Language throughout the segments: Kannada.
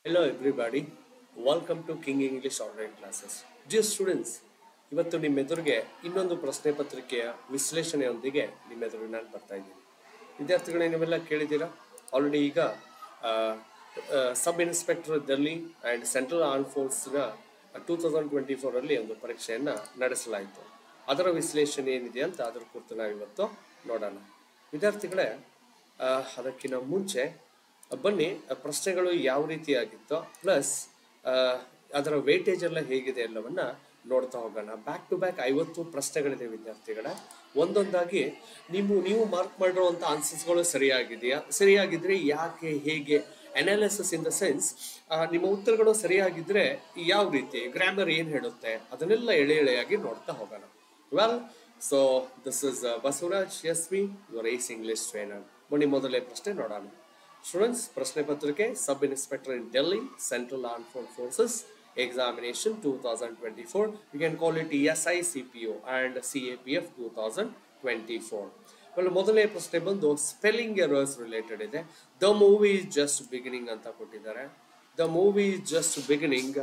Hello everybody, welcome to King English Online Classes. Dear students, ಇವತ್ತು ನಿಮ್ಮೆದುರಿಗೆ ಇನ್ನೊಂದು ಪ್ರಶ್ನೆ ಪತ್ರಿಕೆಯ ವಿಶ್ಲೇಷಣೆಯೊಂದಿಗೆ ನಿಮ್ಮೆದುರಿಗೆ ನಾನು ಬರ್ತಾ ಇದ್ದೀನಿ. ವಿದ್ಯಾರ್ಥಿಗಳೇ, ನೀವೆಲ್ಲ ಕೇಳಿದ್ದೀರಾ ಆಲ್ರೆಡಿ. ಈಗ sub inspector Delhi and central arm ಫೋರ್ಸ್ನ 2024 ಒಂದು ಪರೀಕ್ಷೆಯನ್ನು ನಡೆಸಲಾಯಿತು. ಅದರ ವಿಶ್ಲೇಷಣೆ ಏನಿದೆ ಅಂತ ಅದರ ಕುರಿತು ನಾವು ಇವತ್ತು ನೋಡೋಣ. ವಿದ್ಯಾರ್ಥಿಗಳೇ, ಅದಕ್ಕಿಂತ ಮುಂಚೆ ಬನ್ನಿ ಪ್ರಶ್ನೆಗಳು ಯಾವ ರೀತಿಯಾಗಿತ್ತೋ ಪ್ಲಸ್ ಅದರ ವೇಟೇಜ್ ಎಲ್ಲ ಹೇಗಿದೆ ಎಲ್ಲವನ್ನ ನೋಡ್ತಾ ಹೋಗೋಣ. ಬ್ಯಾಕ್ ಟು ಬ್ಯಾಕ್ 50 ಪ್ರಶ್ನೆಗಳಿದೆ ವಿದ್ಯಾರ್ಥಿಗಳ. ಒಂದೊಂದಾಗಿ ನೀವು ಮಾರ್ಕ್ ಮಾಡಿರುವಂಥ ಆನ್ಸರ್ಸ್ಗಳು ಸರಿಯಾಗಿದ್ರೆ ಯಾಕೆ, ಹೇಗೆ, ಅನಾಲಿಸಿಸ್ ಇನ್ ದ ಸೆನ್ಸ್ ನಿಮ್ಮ ಉತ್ತರಗಳು ಸರಿಯಾಗಿದ್ರೆ ಯಾವ ರೀತಿ, ಗ್ರಾಮರ್ ಏನು ಹೇಳುತ್ತೆ, ಅದನ್ನೆಲ್ಲ ಎಳೆಯಾಗಿ ನೋಡ್ತಾ ಹೋಗೋಣ. Well, so this is Basavaraj S V, your ace English trainer. ಬನ್ನಿ ಮೊದಲೇ ಪ್ರಶ್ನೆ ನೋಡೋಣ. Students, ಪ್ರಶ್ನೆ ಪತ್ರಿಕೆ sub inspector in Delhi central arm forces examination 2024. You can call it SICPO and CAPF 2024. well, ಮೊದಲನೇ ಪ್ರಶ್ನೆ ಬಂದು ಸ್ಪೆಲ್ಲಿಂಗ್ ಎರರ್ಸ್ ರಿಲೇಟೆಡ್ ಇದೆ. The movie is just beginning ಅಂತ ಕೊಟ್ಟಿದ್ದಾರೆ. The movie is just beginning.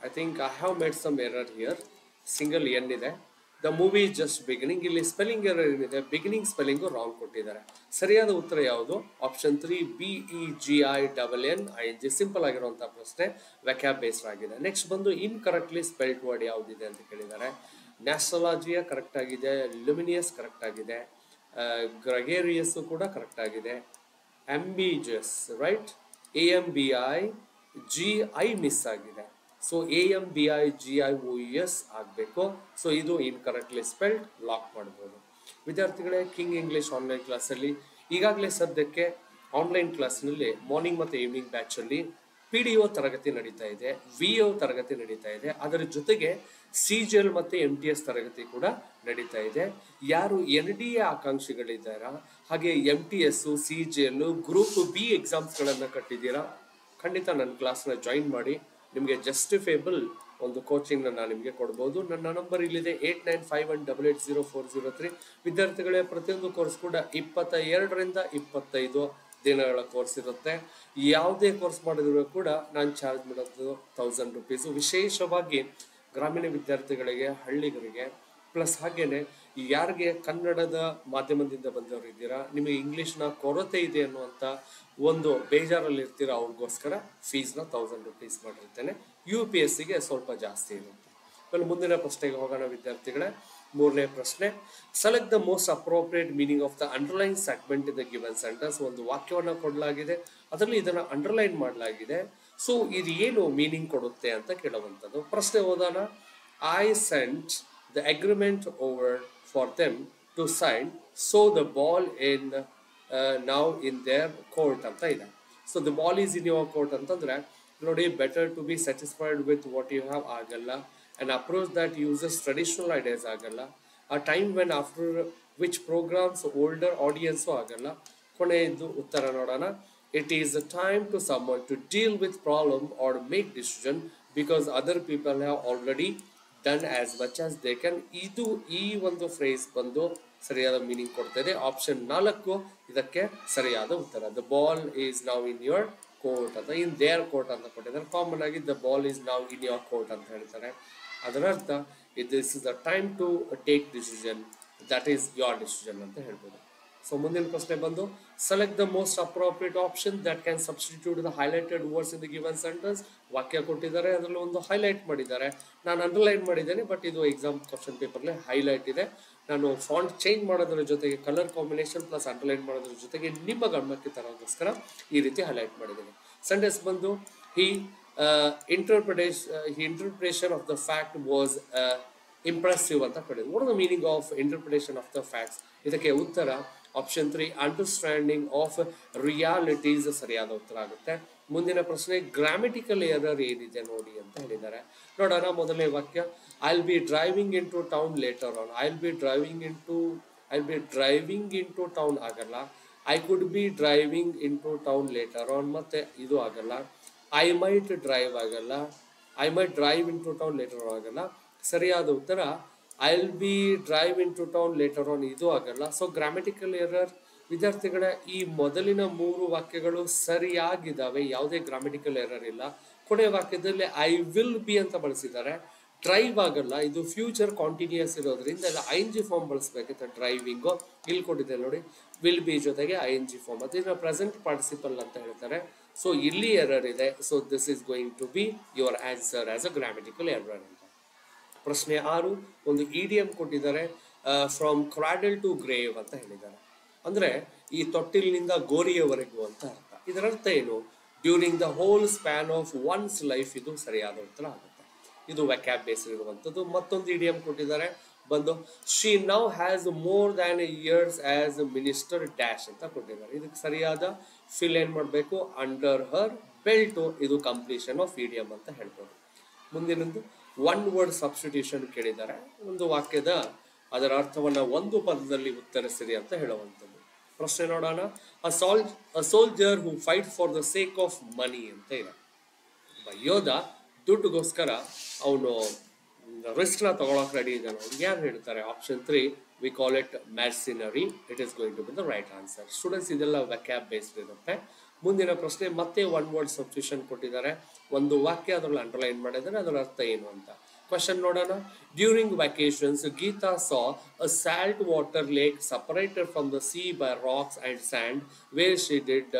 I think I have made some error here. Single N ಇದೆ. The movie is just beginning. ಇಲ್ಲಿ ಸ್ಪೆಲ್ಲಿಂಗ್ ಎರರ್ ಏನಿದೆ, ಬಿಗಿನಿಂಗ್ ಸ್ಪೆಲ್ಲಿಂಗು ರಾಂಗ್ ಕೊಟ್ಟಿದ್ದಾರೆ. ಸರಿಯಾದ ಉತ್ತರ ಯಾವುದು? Option 3 BEGINNING. ಸಿಂಪಲ್ ಆಗಿರುವಂತಹ ಪ್ರಶ್ನೆ, ವ್ಯಾಕ್ಯಾಬ್ ಬೇಸ್ಡ್ ಆಗಿದೆ. ನೆಕ್ಸ್ಟ್ ಬಂದು ಇನ್ಕರೆಕ್ಟ್ಲಿ ಸ್ಪೆಲ್ಡ್ ವರ್ಡ್ ಯಾವುದಿದೆ ಅಂತ ಕೇಳಿದ್ದಾರೆ. ನ್ಯಾಸ್ಟ್ರಾಲಜಿಯಾ ಕರೆಕ್ಟ್ ಆಗಿದೆ, ಲುಮಿನಿಯಸ್ ಕರೆಕ್ಟ್ ಆಗಿದೆ, ಗ್ರೆಗೇರಿಯಸ್ ಕೂಡ ಕರೆಕ್ಟ್ ಆಗಿದೆ, ಆಂಬಿಜಿಯಸ್ ರೈಟ್, AMBIGI ಮಿಸ್ ಆಗಿದೆ. ಸೊ AMBIGIOUS ಆಗಬೇಕು. ಸೊ ಇದು ಇನ್ಕರೆಕ್ಟ್ಲಿ ಸ್ಪೆಲ್ಡ್, ಲಾಕ್ ಮಾಡ್ಬೋದು. ವಿದ್ಯಾರ್ಥಿಗಳೇ, ಕಿಂಗ್ ಇಂಗ್ಲಿಷ್ ಆನ್ಲೈನ್ ಕ್ಲಾಸಲ್ಲಿ ಈಗಾಗಲೇ ಸದ್ಯಕ್ಕೆ ಆನ್ಲೈನ್ ಕ್ಲಾಸ್ನಲ್ಲಿ ಮಾರ್ನಿಂಗ್ ಮತ್ತು ಈವ್ನಿಂಗ್ ಬ್ಯಾಚಲ್ಲಿ PDO ತರಗತಿ ನಡೀತಾ ಇದೆ, VO ತರಗತಿ ನಡೀತಾ ಇದೆ. ಅದರ ಜೊತೆಗೆ CGL ಮತ್ತು MTS ತರಗತಿ ಕೂಡ ನಡೀತಾ ಇದೆ. ಯಾರು NDA ಆಕಾಂಕ್ಷಿಗಳಿದ್ದಾರಾ, ಹಾಗೆ MTS, CGL, ಗ್ರೂಪ್ B ಎಕ್ಸಾಮ್ಸ್ಗಳನ್ನು ಕಟ್ಟಿದ್ದೀರಾ, ಖಂಡಿತ ನನ್ನ ಕ್ಲಾಸ್ನ ಜಾಯಿನ್ ಮಾಡಿ. ನಿಮಗೆ ಜಸ್ಟಿಫೇಬಲ್ ಒಂದು ಕೋಚಿಂಗ್ ನಾನು ನಿಮಗೆ ಕೊಡ್ಬೋದು. ನನ್ನ ನಂಬರ್ ಇಲ್ಲಿದೆ 8951880403. ವಿದ್ಯಾರ್ಥಿಗಳೇ, ಪ್ರತಿಯೊಂದು ಕೋರ್ಸ್ ಕೂಡ 22ರಿಂದ 25 ದಿನಗಳ ಕೋರ್ಸ್ ಇರುತ್ತೆ. ಯಾವುದೇ ಕೋರ್ಸ್ ಮಾಡಿದ್ರು ಕೂಡ ನಾನು ಚಾರ್ಜ್ ಮಾಡೋದು 1000 rupees. ವಿಶೇಷವಾಗಿ ಗ್ರಾಮೀಣ ವಿದ್ಯಾರ್ಥಿಗಳಿಗೆ, ಹಳ್ಳಿಗರಿಗೆ, ಪ್ಲಸ್ ಹಾಗೇನೆ ಯಾರಿಗೆ ಕನ್ನಡದ ಮಾಧ್ಯಮದಿಂದ ಬಂದವರು ಇದ್ದೀರಾ, ನಿಮಗೆ ಇಂಗ್ಲೀಷ್ನ ಕೊರತೆ ಇದೆ ಅನ್ನುವಂಥ ಒಂದು ಬೇಜಾರಲ್ಲಿ ಇರ್ತೀರಾ, ಅವ್ರಿಗೋಸ್ಕರ ಫೀಸ್ನ 1000 rupees ಮಾಡಿರ್ತೇನೆ. UPSCಗೆ ಸ್ವಲ್ಪ ಜಾಸ್ತಿ ಇರುತ್ತೆ. ಆಮೇಲೆ ಮುಂದಿನ ಪ್ರಶ್ನೆಗೆ ಹೋಗೋಣ ವಿದ್ಯಾರ್ಥಿಗಳೇ. ಮೂರನೇ ಪ್ರಶ್ನೆ, select the most appropriate meaning of the underline segment in the given sentence. ಒಂದು ವಾಕ್ಯವನ್ನು ಕೊಡಲಾಗಿದೆ, ಅದರಲ್ಲಿ ಇದನ್ನು ಅಂಡರ್ಲೈನ್ ಮಾಡಲಾಗಿದೆ. ಸೊ ಇದು ಏನು ಮೀನಿಂಗ್ ಕೊಡುತ್ತೆ ಅಂತ ಕೇಳುವಂಥದ್ದು. ಪ್ರಶ್ನೆ ಓದೋಣ. I scent the agreement over for them to sign, so the ball in now in their court ಅಂತ ಇದೆ. So the ball is in your court ಅಂತಂದ್ರೆ ನೋಡಿ, better to be satisfied with what you have ಆಗಲ್ಲ, an approach that uses traditional ideas ಆಗಲ್ಲ, a time when after which programs older audience ಆಗಲ್ಲ. ಕೊನೆಯದು ಉತ್ತರ ನೋಡೋಣ. it is a time to someone to deal with problem or make decision because other people have already done as much as they can. ಇದು ಈ ಒಂದು ಫ್ರೇಸ್ ಬಂದು ಸರಿಯಾದ ಮೀನಿಂಗ್ ಕೊಡ್ತದೆ. ಆಪ್ಷನ್ 4 ಇದಕ್ಕೆ ಸರಿಯಾದ ಉತ್ತರ. The ball is now in your court ಅಂತ, ಇನ್ ದೇರ್ ಕೋರ್ಟ್ ಅಂತ ಕೊಟ್ಟಿದ್ದಾರೆ. ಕಾಮನ್ ಆಗಿ the ball is now in your court ಅಂತ ಹೇಳ್ತಾರೆ. ಅದರ ಅರ್ಥ this is the time to take decision, that is your decision ಅಂತ ಹೇಳ್ಬೋದು. ಸೊ ಮುಂದಿನ ಪ್ರಶ್ನೆ ಬಂದು select the most appropriate option that can substitute the highlighted words in the given sentence. ವಾಕ್ಯ ಕೊಟ್ಟಿದ್ದಾರೆ, ಅದರಲ್ಲಿ ಒಂದು ಹೈಲೈಟ್ ಮಾಡಿದ್ದಾರೆ. ನಾನು ಅಂಡರ್ಲೈನ್ ಮಾಡಿದ್ದೇನೆ, ಬಟ್ ಇದು ಎಕ್ಸಾಮ್ ಕ್ವಶನ್ ಪೇಪರ್ಲಿ ಹೈಲೈಟ್ ಇದೆ. ನಾನು ಫಾಂಟ್ ಚೇಂಜ್ ಮಾಡೋದ್ರ ಜೊತೆಗೆ ಕಲರ್ ಕಾಂಬಿನೇಷನ್ ಪ್ಲಸ್ ಅಂಡರ್ಲೈನ್ ಮಾಡೋದ್ರ ಜೊತೆಗೆ ನಿಮ್ಮ ಗಮನಕ್ಕೆ ತರೋದಕ್ಕೋಸ್ಕರ ಈ ರೀತಿ ಹೈಲೈಟ್ ಮಾಡಿದ್ದೇನೆ. ಸೆಂಟೆನ್ಸ್ ಬಂದು his interpretation of the fact was impressive ಅಂತ ಕೊಟ್ಟಿದೆ. What are the meaning of interpretation of the facts? ಇದಕ್ಕೆ ಉತ್ತರ ಆಪ್ಷನ್ 3 ಅಂಡರ್ಸ್ಟ್ಯಾಂಡಿಂಗ್ ಆಫ್ ರಿಯಾಲಿಟೀಸ್ ಸರಿಯಾದ ಉತ್ತರ ಆಗುತ್ತೆ. ಮುಂದಿನ ಪ್ರಶ್ನೆ, ಗ್ರಾಮೆಟಿಕಲ್ ಎರರ್ ಏನಿದೆ ನೋಡಿ ಅಂತ ಹೇಳಿದ್ದಾರೆ. ನೋಡೋಣ. ಮೊದಲನೇ ವಾಕ್ಯ, I will be driving into town later on. I will be driving into town ಆಗಲ್ಲ. I could be driving into town later on, ಮತ್ತೆ ಇದು ಆಗಲ್ಲ. ಐ ಮೈಟ್ ಡ್ರೈವ್ ಆಗಲ್ಲ. I might drive into town later on ಆಗಲ್ಲ. ಸರಿಯಾದ ಉತ್ತರ I will be drive into town later on, ಇದು ಆಗಲ್ಲ. ಸೊ ಗ್ರಾಮೆಟಿಕಲ್ ಎರರ್ ವಿದ್ಯಾರ್ಥಿಗಳ ಈ ಮೊದಲಿನ 3 ವಾಕ್ಯಗಳು ಸರಿಯಾಗಿದ್ದಾವೆ, ಯಾವುದೇ ಗ್ರಾಮೆಟಿಕಲ್ ಎರರ್ ಇಲ್ಲ. ಕೊನೆಯ ವಾಕ್ಯದಲ್ಲಿ ಐ ವಿಲ್ ಬಿ ಅಂತ ಬಳಸಿದ್ದಾರೆ, ಡ್ರೈವ್ ಆಗಲ್ಲ, ಇದು ಫ್ಯೂಚರ್ ಕಾಂಟಿನ್ಯೂಸ್ ಇರೋದ್ರಿಂದ ಇಲ್ಲ ING ಫಾರ್ಮ್ ಬಳಸಬೇಕಿತ್ತು ಡ್ರೈವಿಂಗು. ಇಲ್ಲಿ ಕೊಟ್ಟಿದೆ ನೋಡಿ, ವಿಲ್ ಬಿ ಜೊತೆಗೆ ING ಫಾರ್ಮ್, ಅದನ್ನ ಪ್ರೆಸೆಂಟ್ ಪಾರ್ಟಿಸಿಪಲ್ ಅಂತ ಹೇಳ್ತಾರೆ. ಸೊ ಇಲ್ಲಿ ಎರರ್ ಇದೆ. So this is going to be your answer as a grammatical error ಅಂತ. ಪ್ರಶ್ನೆ 6, ಒಂದು ಇಡಿಯಂ ಕೊಟ್ಟಿದ್ದಾರೆ, ಫ್ರಮ್ ಕ್ರಾಡಲ್ ಟು ಗ್ರೇವ್ ಅಂತ ಹೇಳಿದ್ದಾರೆ. ಅಂದ್ರೆ ಈ ತೊಟ್ಟಿಲಿನಿಂದ ಗೋರಿಯವರೆಗೂ ಅಂತ ಅರ್ಥ. ಇದರ ಅರ್ಥ ಏನು? During the whole span of once life, ಇದು ಸರಿಯಾದ ಉತ್ತರ ಆಗುತ್ತೆ. ಇದು ವ್ಯಾಕ್ಯಾಬ್ ಬೇಸ್ ಇರುವಂತದ್ದು. ಮತ್ತೊಂದು ಇಡಿಯಂ ಕೊಟ್ಟಿದ್ದಾರೆ ಬಂದು, she now has more than years as minister dash ಅಂತ ಕೊಟ್ಟಿದ್ದಾರೆ. ಇದಕ್ಕೆ ಸರಿಯಾದ ಫಿಲ್ ಏನ್ ಮಾಡಬೇಕು? ಅಂಡರ್ ಹರ್ ಬೆಲ್ಟ್, ಇದು ಕಂಪ್ಲೀಷನ್ ಆಫ್ ಇಡಿಯಂ ಅಂತ ಹೇಳ್ಬೋದು. ಮುಂದಿನದು ಒನ್ ವರ್ಡ್ ಸಬ್ಸ್ಟಿಟ್ಯೂಷನ್ ಕೇಳಿದ್ದಾರೆ. ಒಂದು ವಾಕ್ಯದ ಅದರ ಅರ್ಥವನ್ನ ಒಂದು ಪದದಲ್ಲಿ ಉತ್ತರಿಸಿರಿ ಅಂತ ಹೇಳುವಂಥದ್ದು. ಪ್ರಶ್ನೆ ನೋಡೋಣ. A soldier who fight for the sake of money ಅಂತ ಇದೆ. ಯೋಧ ದುಡ್ಡುಗೋಸ್ಕರ ಅವನು ರಿಸ್ಕ್ ನ ತಗೊಳಕ್ ರೆಡಿ ಇದ್ದಾನೆ. ಅವ್ರಿಗೆ ಯಾರು ಹೇಳ್ತಾರೆ? Option 3, we call it mercenary. It is going to be the right answer. Students, ಇದೆಲ್ಲ ವ್ಯಾಕ್ಯಾಬ್ ಬೇಸ್ಡ್ ಇರುತ್ತೆ. ಮುಂದಿನ ಪ್ರಶ್ನೆ ಮತ್ತೆ ಒನ್ ವರ್ಡ್ ಸಬ್ಸ್ಟಿಟ್ಯೂಷನ್ ಕೊಟ್ಟಿದ್ದಾರೆ. ಒಂದು ವಾಕ್ಯ ಅದರಲ್ಲಿ ಅಂಡರ್ಲೈನ್ ಮಾಡಿದರೆ ಅದರ ಅರ್ಥ ಏನು ಅಂತ. ಕ್ವಶನ್ ನೋಡೋಣ. During vacations Geeta saw a salt water lake separated from the sea by rocks and sand where she did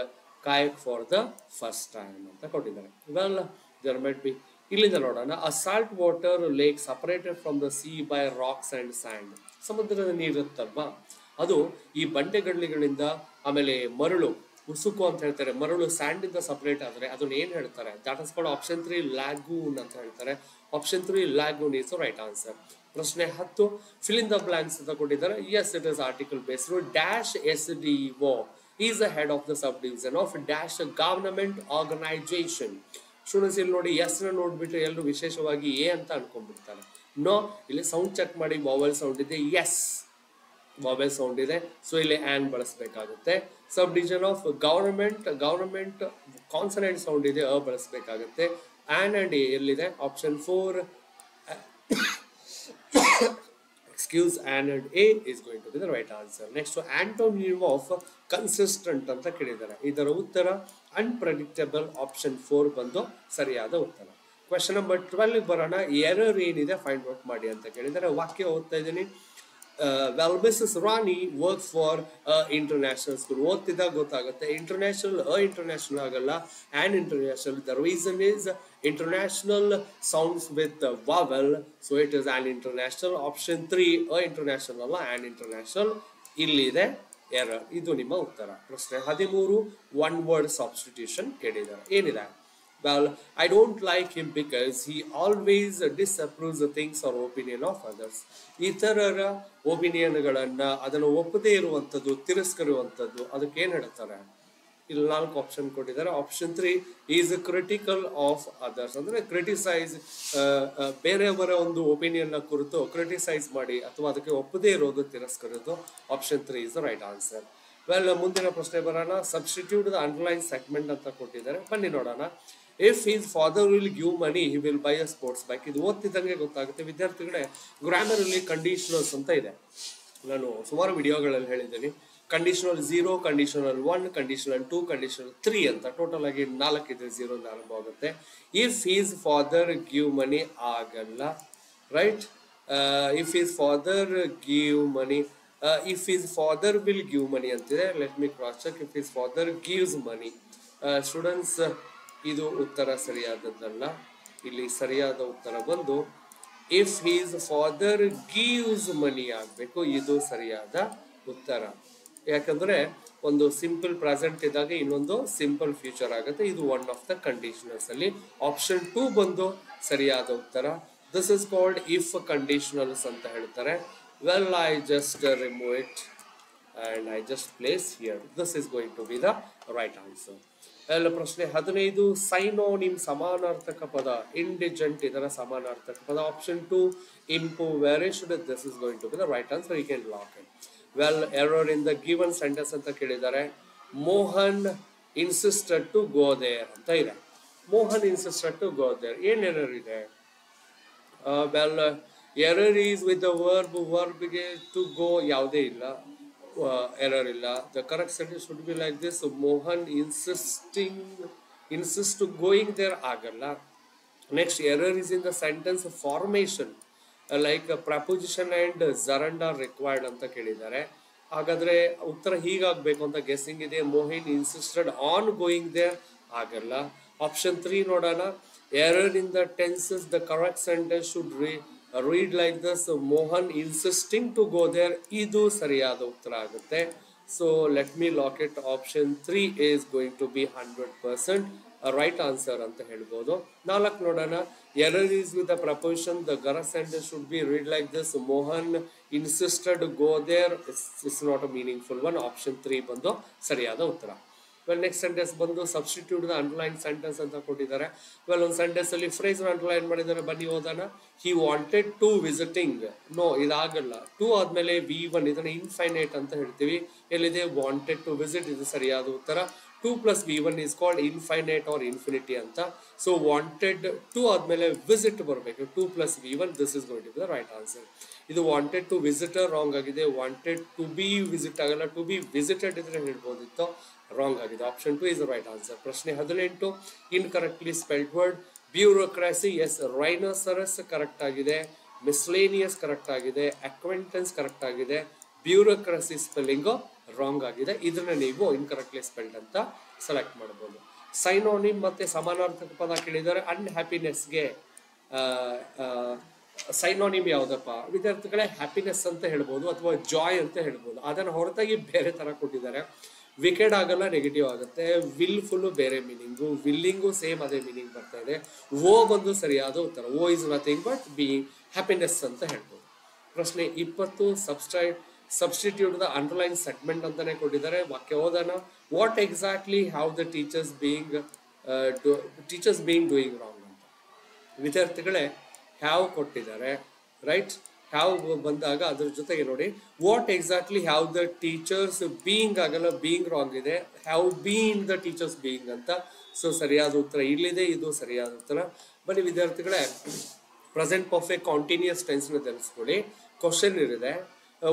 kayak for the first time ಅಂತ ಕೊಟ್ಟಿದ್ದಾರೆ. Well, there might be. ಇಲ್ಲಿಂದ ನೋಡೋಣ. A salt water lake separated from the sea by rocks and sand. ಸಮುದ್ರದ ನೀರಿರುತ್ತಲ್ವಾ, ಅದು ಈ ಬಂಡೆಗಡ್ಲಿಗಳಿಂದ, ಆಮೇಲೆ ಮರಳು, ಉಸುಕು ಅಂತ ಹೇಳ್ತಾರೆ, ಮರಳು ಸ್ಯಾಂಡ್ ಇಂದ ಸಪರೇಟ್ ಆದ್ರೆ ಅದನ್ನ ಏನ್ ಹೇಳ್ತಾರೆ? That is called option 3 lagoon ಅಂತ ಹೇಳ್ತಾರೆ. Option 3 lagoon is right answer. ಪ್ರಶ್ನೆ 10, ಫಿಲ್ ಇನ್ ದ ಬ್ಲಾಂಕ್ಸ್ ಅಂತ ಕೊಟ್ಟಿದ್ದಾರೆ. Yes, it is article based. Dash SDO is the head of the sub division of dash government organisation. Students, ಇಲ್ಲಿ ನೋಡಿ, ಎಸ್ ನ ನೋಡ್ಬಿಟ್ಟು ಎಲ್ಲರೂ ವಿಶೇಷವಾಗಿ ಎ ಅಂತ ಅನ್ಕೊಂಡ್ಬಿಡ್ತಾರೆ. ನೋ, ಇಲ್ಲಿ ಸೌಂಡ್ ಚೆಕ್ ಮಾಡಿ. ವಾವೆಲ್ ಸೌಂಡ್ ಇದೆ, ಎಸ್ ವಾವೆಲ್ ಸೌಂಡ್ ಇದೆ, ಸೊ ಇಲ್ಲಿ on ಬಳಸಬೇಕಾಗುತ್ತೆ. Sub division of government consonant sound ಇದೆ, ಬಳಸಬೇಕಾಗುತ್ತೆ. ಆನ್ ಅಂಡ್ ಎ ಎಲ್ಲಿದೆ? Option 4 excuse, and A is going to be the right answer. Next, antonym of consistent ಅಂತ ಕೇಳಿದ್ದಾರೆ. ಇದರ ಉತ್ತರ ಅನ್ಪ್ರೆಡಿಕ್ಟಬಲ್. ಆಪ್ಷನ್ 4 ಬಂದು ಸರಿಯಾದ ಉತ್ತರ. ಕ್ವೆಶ್ಚನ್ ನಂಬರ್ 12 ಬರೋಣ. ಎರರ್ ಏನಿದೆ ಫೈಂಡ್ ಔಟ್ ಮಾಡಿ ಅಂತ ಕೇಳಿದ್ದಾರೆ. ವಾಕ್ಯ ಓದ್ತಾ ಇದ್ದೀನಿ. Well, Mrs Rani work for international school. ಓದ್ತಿದ್ದಾಗ ಗೊತ್ತಾಗುತ್ತೆ, ಇಂಟರ್ನ್ಯಾಷನಲ್ ಆಗಲ್ಲ, an international. The reason is international sounds with vowel, so it is an international. option 3 international ಅಲ್ಲ, an international. ಇಲ್ಲಿದೆ ಎರರ್. ಇದು ನಿಮ್ಮ ಉತ್ತರ. ಪ್ರಶ್ನೆ 13, ಒನ್ ವರ್ಡ್ ಸಬ್ಸ್ಟಿಟ್ಯೂಷನ್ ಕೇಳಿದ್ದಾರೆ. ಏನಿದೆ? well, I don't like him because he always disapproves the things or opinion of others. ಇತರರ ಒಪಿನಿಯನ್ಗಳನ್ನ ಅದನ್ನು ಒಪ್ಪದೇ ಇರುವಂತದ್ದು, ತಿರಸ್ಕರಿಸುವಂತದ್ದು, ಅದಕ್ಕೆ ಏನ್ ಹೇಳ್ತಾರೆ? ಇಲ್ಲಿ 4 ಆಪ್ಷನ್ ಕೊಟ್ಟಿದ್ದಾರೆ. Option 3 is critical of others, ಅಂದ್ರೆ ಕ್ರಿಟಿಸೈಸ್, ಬೇರೆಯವರ ಒಂದು ಒಪಿನಿಯನ್ ಕುರಿತು ಕ್ರಿಟಿಸೈಸ್ ಮಾಡಿ ಅಥವಾ ಅದಕ್ಕೆ ಒಪ್ಪದೇ ಇರೋದು, ತಿರಸ್ಕರಿಸೋದು. Option 3 is the right answer. Well, ಮುಂದಿನ ಪ್ರಶ್ನೆ ಬರೋಣ. ಸಬ್ಸ್ಟಿಟ್ಯೂಟ್ ದ ಅಂಡರ್ಲೈನ್ ಸೆಗ್ಮೆಂಟ್ ಅಂತ ಕೊಟ್ಟಿದ್ದಾರೆ. ಬನ್ನಿ ನೋಡೋಣ. If his father will give money he will buy a sports bike. ಇದು ಓದ್ತಿದ್ದಂಗೆ ಗೊತ್ತಾಗುತ್ತೆ ವಿದ್ಯಾರ್ಥಿಗಳೇ. ಗ್ರಾಮರ್ ಅಲ್ಲಿ ಕಂಡೀಷನಲ್ಸ್ ಅಂತ ಇದೆ. ನಾನು ಸುಮಾರು ವಿಡಿಯೋಗಳಲ್ಲಿ ಹೇಳಿದ್ದೀನಿ. ಕಂಡೀಷನಲ್ 0, ಕಂಡೀಷನಲ್ 1, ಕಂಡೀಷನಲ್ 2, ಕಂಡೀಷನಲ್ 3 ಅಂತ ಟೋಟಲ್ ಆಗಿ 4 ಇದೆ. 0 ಇಂದ ಆರಂಭ ಆಗುತ್ತೆ. If his father give money ಆಗಲ್ಲ, right? If his father give money, if his father will give money ಅಂತಿದೆ. Let me cross check. If his father gives money. Students, ಇದು ಉತ್ತರ ಸರಿಯಾದದ್ದಲ್ಲ. ಇಲ್ಲಿ ಸರಿಯಾದ ಉತ್ತರ ಬಂದು if his father gives money ಆಗ್ಬೇಕು. ಇದು ಸರಿಯಾದ ಉತ್ತರ. ಯಾಕಂದ್ರೆ ಒಂದು ಸಿಂಪಲ್ ಪ್ರೆಸೆಂಟ್ ಇದ್ದಾಗ ಇನ್ನೊಂದು ಸಿಂಪಲ್ ಫ್ಯೂಚರ್ ಆಗುತ್ತೆ. ಇದು ಒನ್ ಆಫ್ ದ ಕಂಡೀಷನಲ್ಸ್ ಅಲ್ಲಿ. ಆಪ್ಷನ್ 2 ಬಂದು ಸರಿಯಾದ ಉತ್ತರ. ದಿಸ್ ಇಸ್ ಕಾಲ್ಡ್ ಇಫ್ ಕಂಡೀಷನಲ್ಸ್ ಅಂತ ಹೇಳ್ತಾರೆ. Well, I just remove it and I just place here. This is going to be the right answer. ಎಲ್ಲ ಪ್ರಶ್ನೆ 15, ಸೈನೋನಿಮ್ ಸಮಾನಾರ್ಥಕ ಪದ. ಇಂಡಿಜೆಂಟ್ ಇದರ ಸಮಾನಾರ್ಥಕ ಪದ. Option 2 impoverished. This is going to be the right answer. You can lock it. Well, error in the given sentence ಅಂತ ಕೇಳಿದ್ದಾರೆ. Mohan insisted to go there ಅಂತ ಇದೆ. Mohan insisted to go there. ಏನ್ ಎರರ್ ಇದೆ? Well, error is with the ವರ್ಬ್ಗೆ ಟು ಗೋ ಯಾವುದೇ ಇಲ್ಲ, ಎರರ್ ಇಲ್ಲ. The correct sentence should be like this: Mohan insist going there ಆಗಲ್ಲ. Next, error is in the sentence formation, like preposition and gerund are required ಅಂತ ಕೇಳಿದ್ದಾರೆ. ಹಾಗಾದ್ರೆ ಉತ್ತರ ಹೀಗಾಗಬೇಕು ಅಂತ ಗೆಸ್ಸಿಂಗ್ ಇದೆ. Mohan insisted on going there ಆಗಲ್ಲ. ಆಪ್ಷನ್ 3 ನೋಡೋಣ. Error in the tenses, the correct sentence should read like this: Mohan insisting to go there. ಇದು ಸರಿಯಾದ ಉತ್ತರ ಆಗುತ್ತೆ. So let me lock it. Option 3 is going to be 100% right answer ಅಂತ ಹೇಳ್ಬೋದು. 4 ನೋಡೋಣ. Error is with the preposition, the correct sentence should be read like this: Mohan insisted go there. It's not a meaningful one. Option 3 ಬಂದು ಸರಿಯಾದ ಉತ್ತರ. ವೆಲ್, ನೆಕ್ಸ್ಟ್ ಸೆಂಟೆನ್ಸ್ ಬಂದು ಸಬ್ಸ್ಟಿಟ್ಯೂಟ್ ದ ಅಂಡರ್ಲೈನ್ ಸೆಂಟೆನ್ಸ್ ಅಂತ ಕೊಟ್ಟಿದ್ದಾರೆ. ವೆಲ್, ಒಂದು ಸೆಂಟೆನ್ಸ್ ಅಲ್ಲಿ ಫ್ರೇಸ್ ಅಂಡರ್ಲೈನ್ ಮಾಡಿದ್ದಾರೆ, ಬನ್ನಿ ಓದೋಣ. He wanted to visiting. No, ಇದಾಗಲ್ಲ. ಟು ಆದ್ಮೇಲೆ V1, ಇದನ್ನ ಇನ್ಫೈನೈಟ್ ಅಂತ ಹೇಳ್ತೀವಿ. ಎಲ್ಲಿದೆ? ವಾಂಟೆಡ್ ಟು ವಿಸಿಟ್, ಇದು ಸರಿಯಾದ ಉತ್ತರ. 2 + V1 is called infinite or infinity ಅಂತ. ಸೊ ವಾಂಟೆಡ್ ಟು ಆದ್ಮೇಲೆ ವಿಸಿಟ್ ಬರಬೇಕು. 2 + V1, this is going to be the right answer. ಇದು ವಾಂಟೆಡ್ ಟು ವಿಸಿಟರ್ ರಾಂಗ್ ಆಗಿದೆ. ವಾಂಟೆಡ್ ಟು ಬಿ ವಿಸಿಟ್ ಆಗಲ್ಲ. ಟು ಬಿ ವಿಸಿಟೆಡ್ ಇದ್ರೆ ಹೇಳ್ಬೋದಿತ್ತು, ರಾಂಗ್ ಆಗಿದೆ. Option 2 is the right answer. ಪ್ರಶ್ನೆ 18, incorrectly spelled word. Bureaucracy, yes. Rhinoceros correct ಆಗಿದೆ. ಮಿಸ್ಲೇನಿಯಸ್ ಕರೆಕ್ಟ್ ಆಗಿದೆ. ಅಕ್ವೆಂಟೆನ್ಸ್ ಕರೆಕ್ಟ್ ಆಗಿದೆ. ಬ್ಯೂರೋಕ್ರಸಿ ಸ್ಪೆಲ್ಲಿಂಗು ರಾಂಗ್ ಆಗಿದೆ. ಇದನ್ನ ನೀವು ಇನ್ಕರೆಕ್ಟ್ಲಿ ಸ್ಪೆಲ್ಡ್ ಅಂತ ಸೆಲೆಕ್ಟ್ ಮಾಡಬಹುದು. ಸೈನೋನಿಮ್ ಮತ್ತೆ ಸಮಾನಾರ್ಥಕ ಪದ ಕೇಳಿದರೆ ಅನ್ಹ್ಯಾಪಿನೆಸ್ಗೆ ಸೈನೋನಿಮ್ ಯಾವ್ದಪ್ಪ ವಿದ್ಯಾರ್ಥಿಗಳೇ? ಹ್ಯಾಪಿನೆಸ್ ಅಂತ ಹೇಳ್ಬೋದು ಅಥವಾ ಜಾಯ್ ಅಂತ ಹೇಳ್ಬೋದು. ಅದನ್ನ ಹೊರತಾಗಿ ಬೇರೆ ತರ ಕೊಟ್ಟಿದ್ದಾರೆ. ವಿಕೆಡ್ ಆಗಲ್ಲ, ನೆಗೆಟಿವ್ ಆಗುತ್ತೆ. ವಿಲ್ಫುಲ್ ಬೇರೆ ಮೀನಿಂಗು, ವಿಲ್ಲಿಂಗು ಸೇಮ್ ಅದೇ ಮೀನಿಂಗ್ ಬರ್ತಾ ಇದೆ. ಓ ಬಂದು ಸರಿಯಾದ ಉತ್ತರ. O is nothing but being happiness ಅಂತ ಹೇಳ್ಬೋದು. ಪ್ರಶ್ನೆ 20, ಸಬ್ಸ್ಟಿಟ್ಯೂಟ್ ದ ಅಂಡರ್ಲೈನ್ ಸೆಗ್ಮೆಂಟ್ ಅಂತಾನೆ ಕೊಟ್ಟಿದ್ದಾರೆ. ವಾಕ್ಯ ಓದೋಣ. What exactly have the teachers being doing wrong ಅಂತ. ವಿದ್ಯಾರ್ಥಿಗಳೇ, ಹ್ಯಾವ್ ಕೊಟ್ಟಿದ್ದಾರೆ, ರೈಟ್? ಹ್ಯಾವ್ ಬಂದಾಗ ಅದ್ರ ಜೊತೆಗೆ ನೋಡಿ, what exactly have the teachers being ಆಗಲ್ಲ, ಬೀಯಿಂಗ್ ರಾಂಗ್ ಇದೆ. Have been the teachers being ಅಂತ. ಸೊ ಸರಿಯಾದ ಉತ್ತರ ಇಲ್ಲಿದೆ, ಇದು ಸರಿಯಾದ ಉತ್ತರ. ಬನ್ನಿ ವಿದ್ಯಾರ್ಥಿಗಳೇ, ಪ್ರೆಸೆಂಟ್ ಪರ್ಫೆಕ್ಟ್ ಕಾಂಟಿನ್ಯೂಸ್ ಟೆನ್ಸ್ ನ ತಿಳಿಸ್ಕೊಡಿ. ಕ್ವಶನ್ ಇರಿದೆ,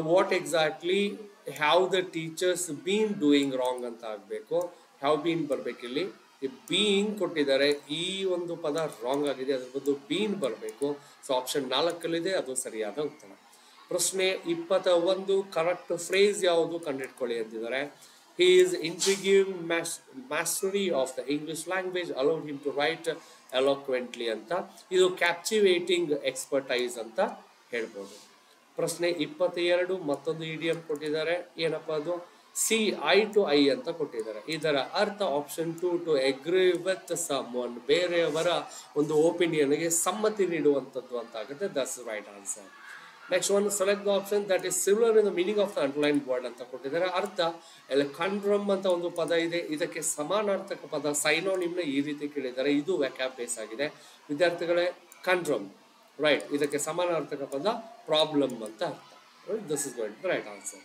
what exactly have the teachers been doing wrong ಅಂತ ಆಗ್ಬೇಕು. Have been ಬರ್ಬೇಕಿಲ್ಲಿ. ಬೀಯಿಂಗ್ ಕೊಟ್ಟಿದ್ದಾರೆ, ಈ ಒಂದು ಪದ ರಾಂಗ್ ಆಗಿದೆ, ಅದ್ರ ಬದಲು ಬೀನ್ ಬರಬೇಕು. ಸೊ ಆಪ್ಷನ್ 4 ಅದು ಸರಿಯಾದ ಉತ್ತರ. ಪ್ರಶ್ನೆ 21, ಕರೆಕ್ಟ್ ಫ್ರೇಸ್ ಯಾವುದು ಕಂಡುಹಿಡ್ಕೊಳ್ಳಿ ಅಂತಿದ್ದಾರೆ. He is intriguing mastery of the English language allowed him to write eloquently ಅಂತ. ಇದು ಕ್ಯಾಪ್ಟಿವೇಟಿಂಗ್ ಎಕ್ಸ್ಪರ್ಟೈಸ್ ಅಂತ ಹೇಳ್ಬೋದು. ಪ್ರಶ್ನೆ 22, ಮತ್ತೊಂದು ಇಡಿಯಂ ಕೊಟ್ಟಿದ್ದಾರೆ. ಏನಪ್ಪಾ ಅದು? ಸಿ ಐ ಟು ಐ ಅಂತ ಕೊಟ್ಟಿದ್ದಾರೆ. ಇದರ ಅರ್ಥ option 2, to agree with someone, ಬೇರೆಯವರ ಒಂದು ಒಪಿನಿಯನ್ಗೆ ಸಮ್ಮತಿ ನೀಡುವಂಥದ್ದು ಅಂತ ಆಗುತ್ತೆ. That's right answer. Next one, select the option that is similar in the meaning of the underline word ಅಂತ ಕೊಟ್ಟಿದ್ದಾರೆ. ಅರ್ಥ ಕಂಡ್ರಮ್ ಅಂತ ಒಂದು ಪದ ಇದೆ, ಇದಕ್ಕೆ ಸಮಾನಾರ್ಥಕ ಪದ ಸೈನೋನಿಮ್ನ ಈ ರೀತಿ ಕೇಳಿದ್ದಾರೆ. ಇದು ವ್ಯಾಕ್ಯಾಬ್ ಬೇಸ್ ಆಗಿದೆ ವಿದ್ಯಾರ್ಥಿಗಳೇ. Conundrum, right. ಇದಕ್ಕೆ ಸಮಾನಾರ್ಥಕ ಪದ ಪ್ರಾಬ್ಲಮ್ ಅಂತ ಅರ್ಥ. This is going to right answer.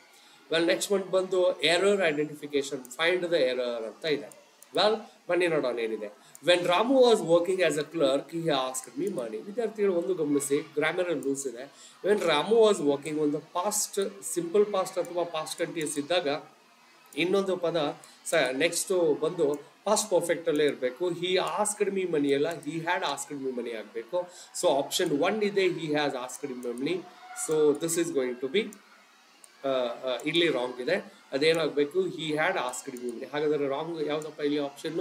Well, next one ಬಂದು error identification, find the error ಅಂತ ಇದೆ. ವೆಲ್, ಬನ್ನಿ ನೋಡೋಣ ಏನಿದೆ. When Ramu was working as a clerk he asked me money. ವಿದ್ಯಾರ್ಥಿಗಳು ಒಂದು ಗಮನಿಸಿ, ಗ್ರಾಮರ್ ರೂಲ್ಸ್ ಇದೆ. ವೆನ್ ರಾಮು ವಾಸ್ ವರ್ಕಿಂಗ್, ಒಂದು ಪಾಸ್ಟ್ ಸಿಂಪಲ್ ಪಾಸ್ಟ್ ಅಥವಾ ಪಾಸ್ಟ್ ಕಂಟಿನ್ಯೂಸ್ ಇದ್ದಾಗ ಇನ್ನೊಂದು ಪದ ನೆಕ್ಸ್ಟ್ ಬಂದು ಪಾಸ್ಟ್ ಪರ್ಫೆಕ್ಟ್ ಅಲ್ಲೇ ಇರಬೇಕು. ಹಿ ಆಸ್ಕ್ಡ್ ಮೀ ಮನಿ ಅಲ್ಲ, he had asked me money ಆಗಬೇಕು. ಸೊ ಆಪ್ಷನ್ 1 ಇದೆ, he has asked me money. So this is going to be ಇಲ್ಲಿ ರಾಂಗ್ ಇದೆ. ಅದೇನಾಗಬೇಕು? He had asked me money. ಹಾಗಾದ್ರೆ ರಾಂಗ್ ಯಾವ್ದಪ್ಪ ಇಲ್ಲಿ? Option